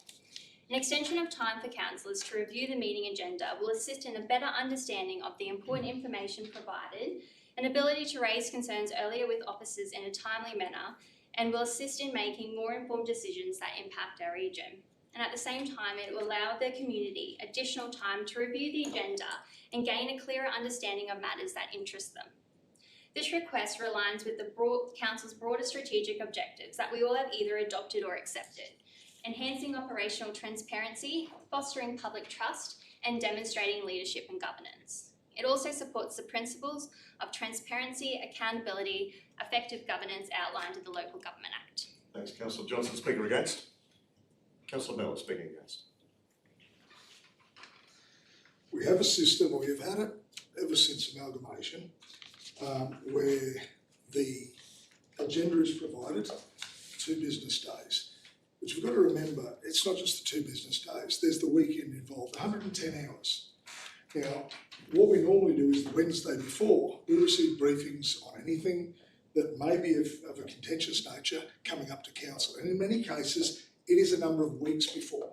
An extension of time for councillors to review the meeting agenda will assist in a better understanding of the important information provided, an ability to raise concerns earlier with officers in a timely manner, and will assist in making more informed decisions that impact our region. And at the same time, it will allow the community additional time to review the agenda and gain a clearer understanding of matters that interest them. This request aligns with the Council's broader strategic objectives that we all have either adopted or accepted, enhancing operational transparency, fostering public trust, and demonstrating leadership and governance. It also supports the principles of transparency, accountability, effective governance outlined in the Local Government Act. Thanks, Councillor Johnson. Speaker against? Councillor Bell speaking against. We have a system, or we've had it ever since amalgamation, where the agenda is provided 2 business days. But you've got to remember, it's not just the 2 business days, there's the weekend involved, 110 hours. Now, what we normally do is the Wednesday before, we receive briefings on anything that may be of a contentious nature coming up to council. And in many cases, it is a number of weeks before.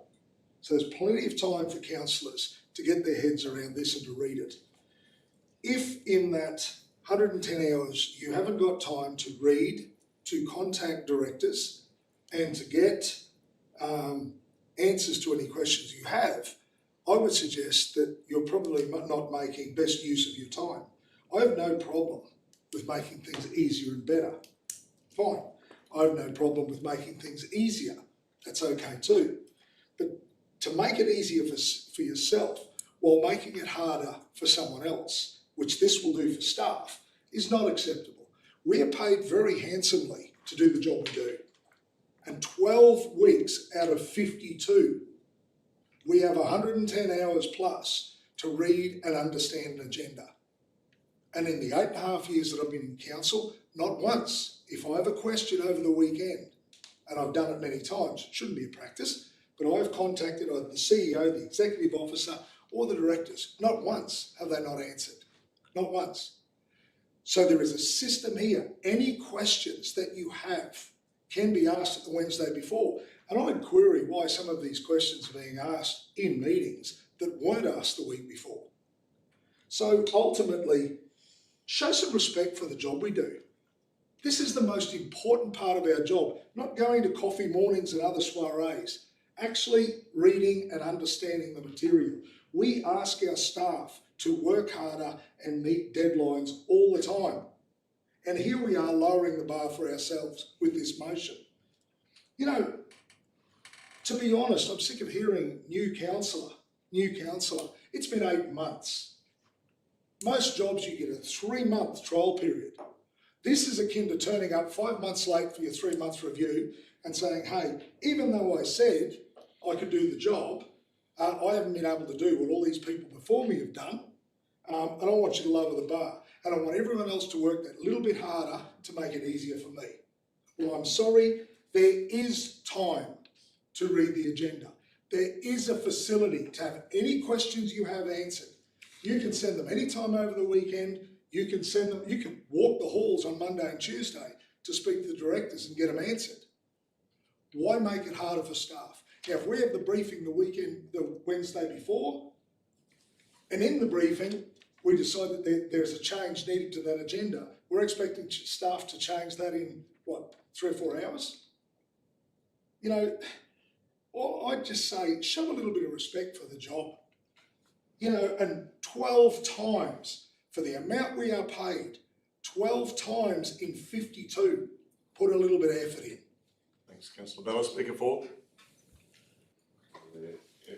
So there's plenty of time for councillors to get their heads around this and to read it. If in that 110 hours you haven't got time to read, to contact directors and to get answers to any questions you have, I would suggest that you're probably not making best use of your time. I have no problem with making things easier and better. Fine. I have no problem with making things easier. That's okay too. But to make it easier for yourself while making it harder for someone else, which this will do for staff, is not acceptable. We are paid very handsomely to do the job we do. And 12 weeks out of 52, we have 110 hours plus to read and understand an agenda. And in the 8.5 years that I've been in council, not once, if I have a question over the weekend, and I've done it many times, shouldn't be a practice, but I've contacted either the CEO, the executive officer, or the directors. Not once have they not answered. Not once. So there is a system here. Any questions that you have can be asked the Wednesday before. And I query why some of these questions are being asked in meetings that weren't asked the week before. So ultimately, show some respect for the job we do. This is the most important part of our job, not going to coffee mornings and other soirees, actually reading and understanding the material. We ask our staff to work harder and meet deadlines all the time. And here we are lowering the bar for ourselves with this motion. You know, to be honest, I'm sick of hearing new councillor. It's been 8 months. Most jobs you get a 3-month trial period. This is akin to turning up 5 months late for your 3-month review and saying, hey, even though I said I could do the job, I haven't been able to do what all these people before me have done, and I want you to lower the bar. And I want everyone else to work that little bit harder to make it easier for me. Well, I'm sorry, there is time to read the agenda. There is a facility to have any questions you have answered. You can send them anytime over the weekend. You can send them, you can walk the halls on Monday and Tuesday to speak to the directors and get them answered. Why make it harder for staff? Now, if we have the briefing the Wednesday before, and in the briefing, we decide that there's a change needed to that agenda, we're expecting staff to change that in, 3 or 4 hours? You know, well, I'd just say, show a little bit of respect for the job. You know, and 12 times for the amount we are paid, 12 times in 52, put a little bit of effort in. Thanks, Councillor Bella. Speaker 4.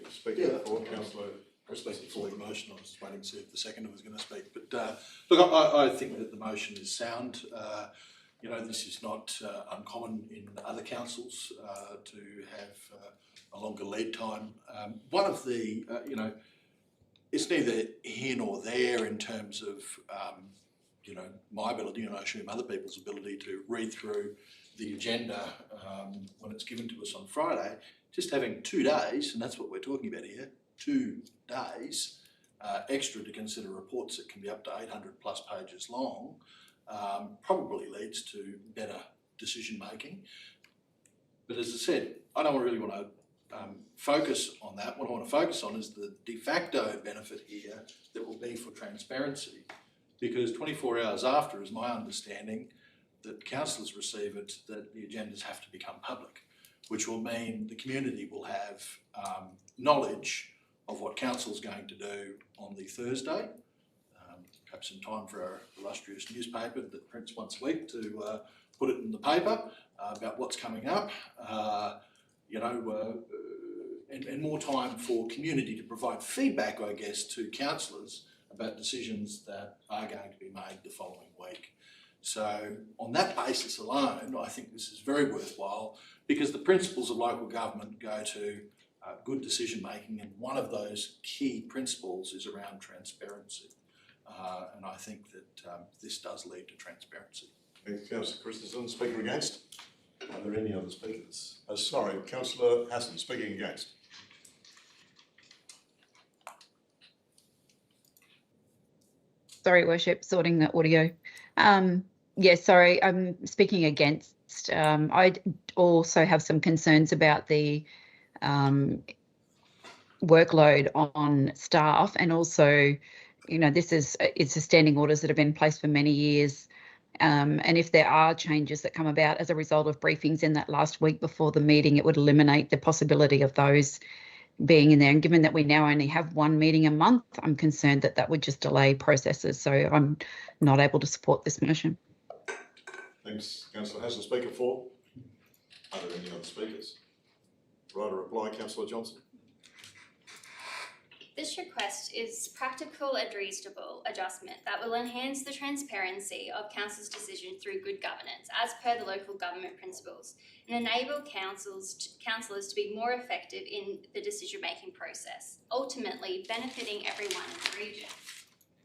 Speaker 4, Councillor Respect for the motion, I was just waiting to see if the seconder was going to speak. But look, I think that the motion is sound. You know, this is not uncommon in other councils to have a longer lead time. One of the, you know, it's neither here nor there in terms of, you know, my ability, and I assume other people's ability to read through the agenda when it's given to us on Friday. Just having 2 days, and that's what we're talking about here, 2 days extra to consider reports that can be up to 800 plus pages long, probably leads to better decision making. But as I said, I don't really want to focus on that. What I want to focus on is the de facto benefit here that will be for transparency, because 24 hours after is my understanding that councillors receive it, that the agendas have to become public, which will mean the community will have knowledge of what council's going to do on the Thursday, perhaps in time for our illustrious newspaper that prints once a week to put it in the paper about what's coming up, you know, and more time for community to provide feedback, I guess, to councillors about decisions that are going to be made the following week. So on that basis alone, I think this is very worthwhile, because the principles of local government go to good decision making, and one of those key principles is around transparency. And I think that this does lead to transparency. Thank you, Councillor Christensen. Speaker against? Are there any other speakers? Sorry, Councillor Hassan, speaking against. Sorry, Worship, sorting the audio. Yeah, sorry, I'm speaking against. I also have some concerns about the workload on staff, and also, you know, it's a standing orders that have been in place for many years. And if there are changes that come about as a result of briefings in that last week before the meeting, it would eliminate the possibility of those being in there. And given that we now only have one meeting a month, I'm concerned that that would just delay processes. So I'm not able to support this motion. Thanks, Councillor Hassan. Speaker 4. Are there any other speakers? Right, a reply, Councillor Johnson. This request is practical and reasonable adjustment that will enhance the transparency of council's decision through good governance as per the local government principles, and enable councillors to be more effective in the decision-making process, ultimately benefiting everyone in the region.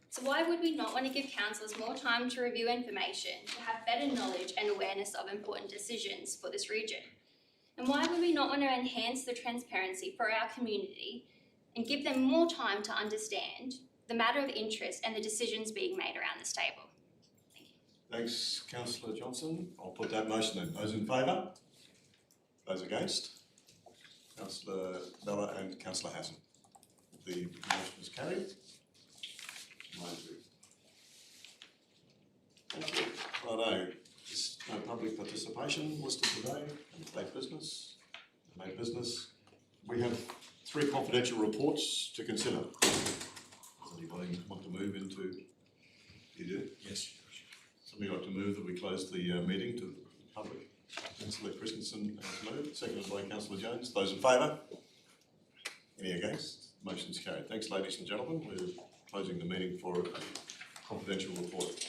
So why would we not want to give councillors more time to review information, to have better knowledge and awareness of important decisions for this region? And why would we not want to enhance the transparency for our community and give them more time to understand the matter of interest and the decisions being made around this table? Thank you. Thanks, Councillor Johnson. I'll put that motion then. Those in favour? Those against? Councillor Bella and Councillor Hassan. The motion is carried. Thank you. Righto. There's no public participation listed today. Late business. Late business. We have 3 confidential reports to consider. Does anybody want to move into? You do? Yes. Somebody like to move that we close the meeting to the public? Councillor Christensen has moved, seconded by Councillor Jones. Those in favour? Any against? Motion's carried. Thanks, ladies and gentlemen. We're closing the meeting for a confidential report.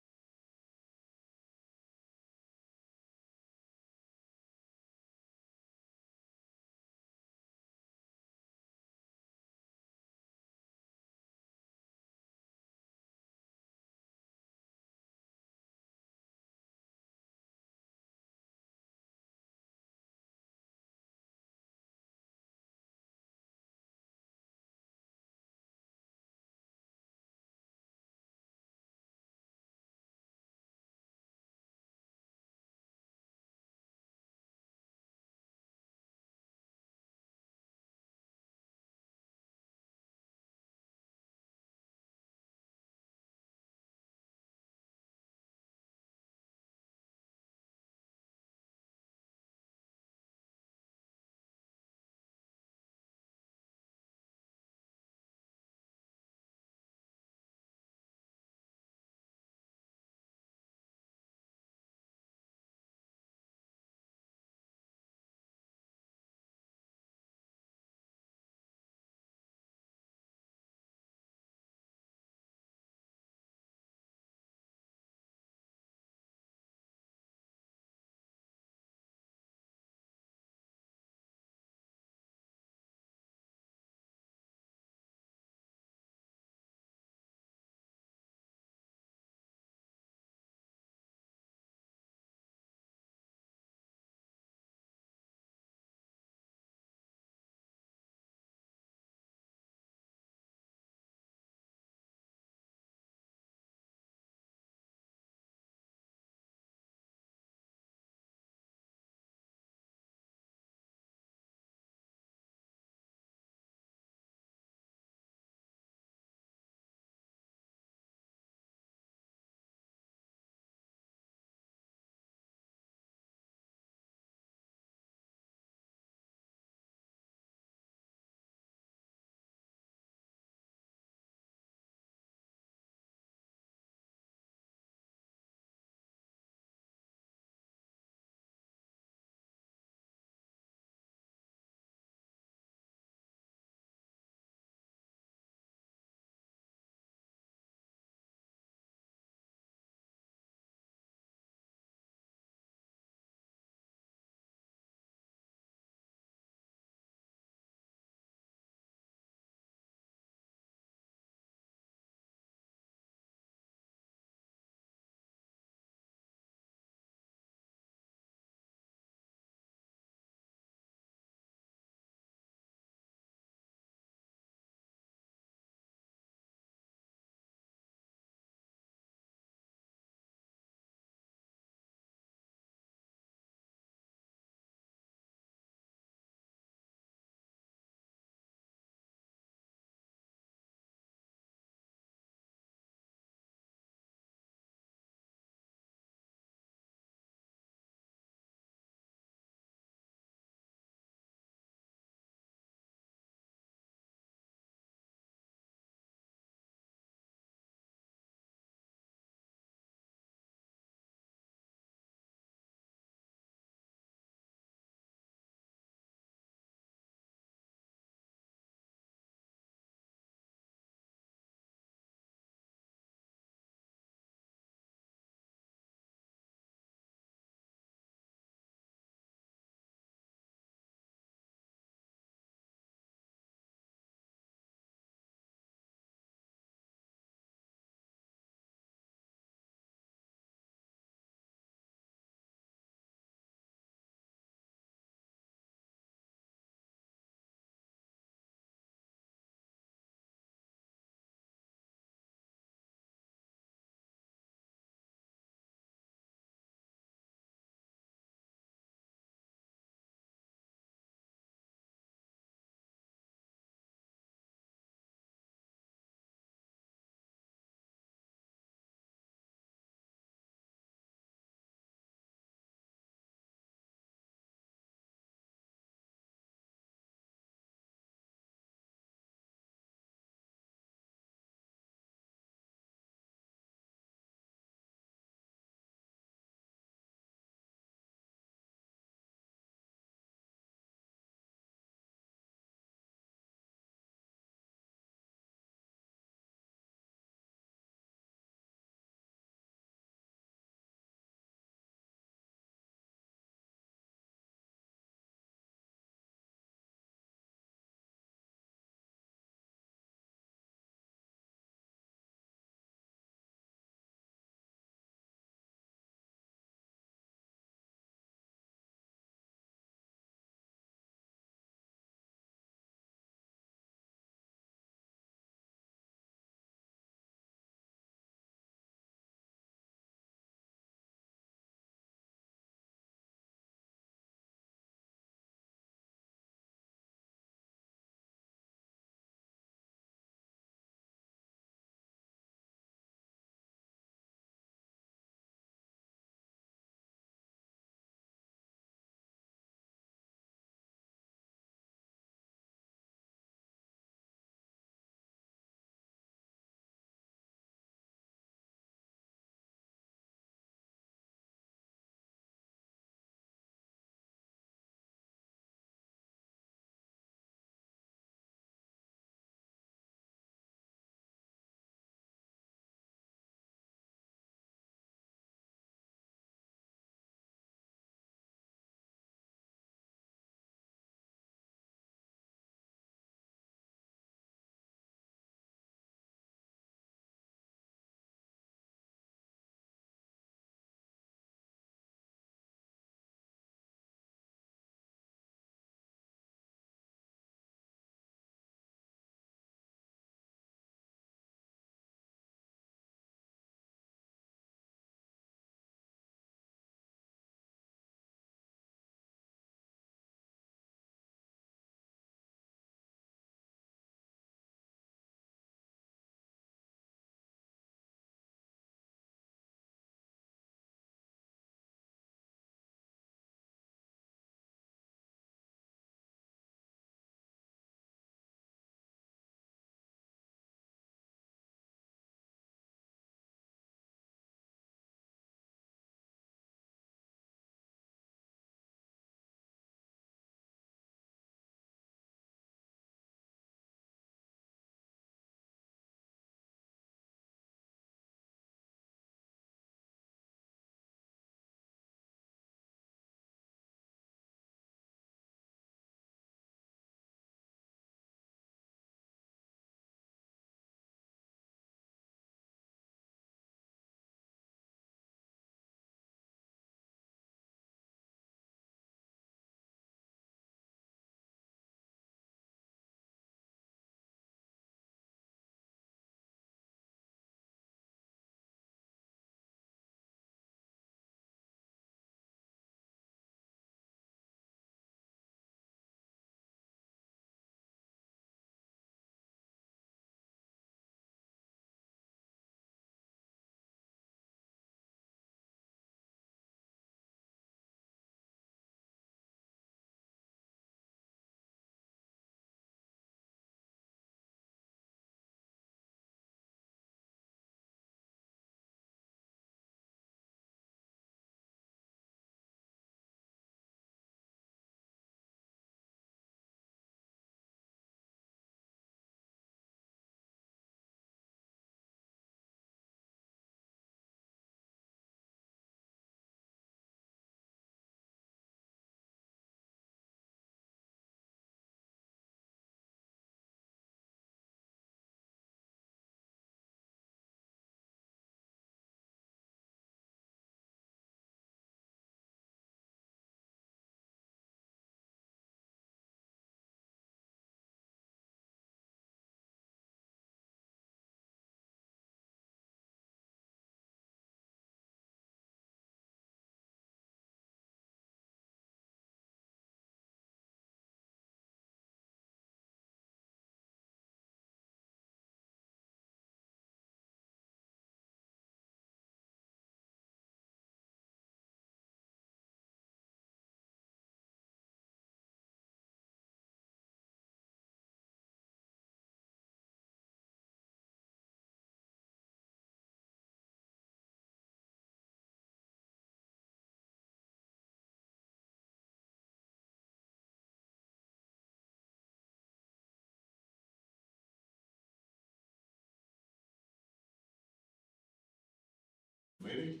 meeting?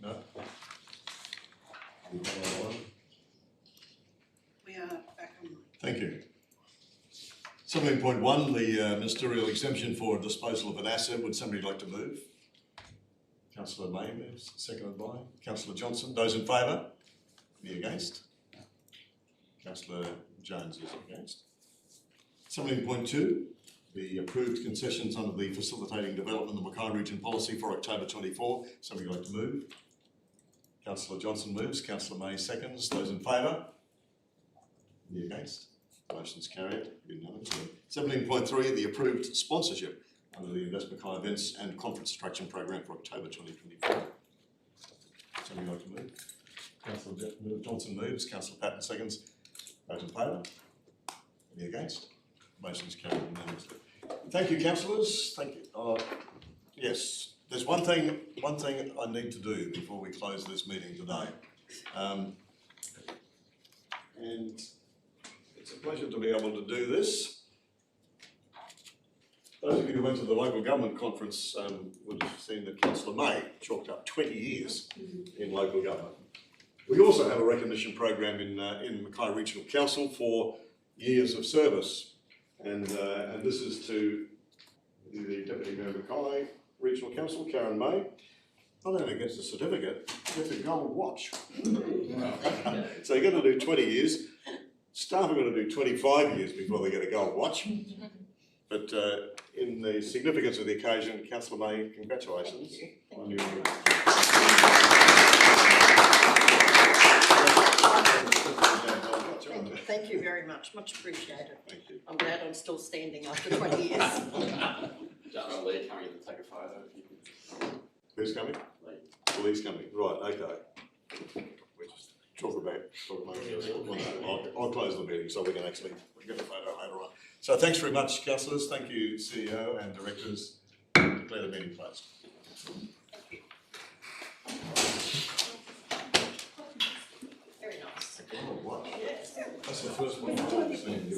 No? We are back on. Thank you. 17.1, the ministerial exemption for disposal of an asset. Would somebody like to move? Councillor May moves, seconded by Councillor Johnson. Those in favour? Any against? Councillor Jones is against. 17.2, the approved concessions under the Facilitating Development of the Mackay Region Policy for October 24. Somebody like to move? Councillor Johnson moves, Councillor May seconds. Those in favour? Any against? Motion's carried unanimously. 17.3, the approved sponsorship under the Invest Mackay Events and Conference Attraction Program for October 2024. Somebody like to move? Councillor Johnson moves, Councillor Patton seconds. Those in favour? Any against? Motion's carried unanimously. Thank you, councillors. Thank you. Yes, there's one thing I need to do before we close this meeting today. And it's a pleasure to be able to do this. Those of you who went to the local government conference would have seen that Councillor May chalked up 20 years in local government. We also have a recognition program in Mackay Regional Council for years of service, and this is to the Deputy Mayor of Mackay Regional Council, Karen May. Not only gets a certificate, gets a gold watch. So you're going to do 20 years. Staff are going to do 25 years before they get a gold watch. But in the significance of the occasion, Councillor May, congratulations on your. Thank you very much, much appreciated. Thank you. I'm glad I'm still standing after 20 years. Gentleman Lee coming in to take a photo if you can. Who's coming? Lee. Well, he's coming. Right, okay. We just talk about I'll close the meeting so we can actually get a photo later on. So thanks very much, councillors. Thank you, CEO and directors. Declare the meeting closed. Very nice. Oh, wow. That's the first one I've ever seen.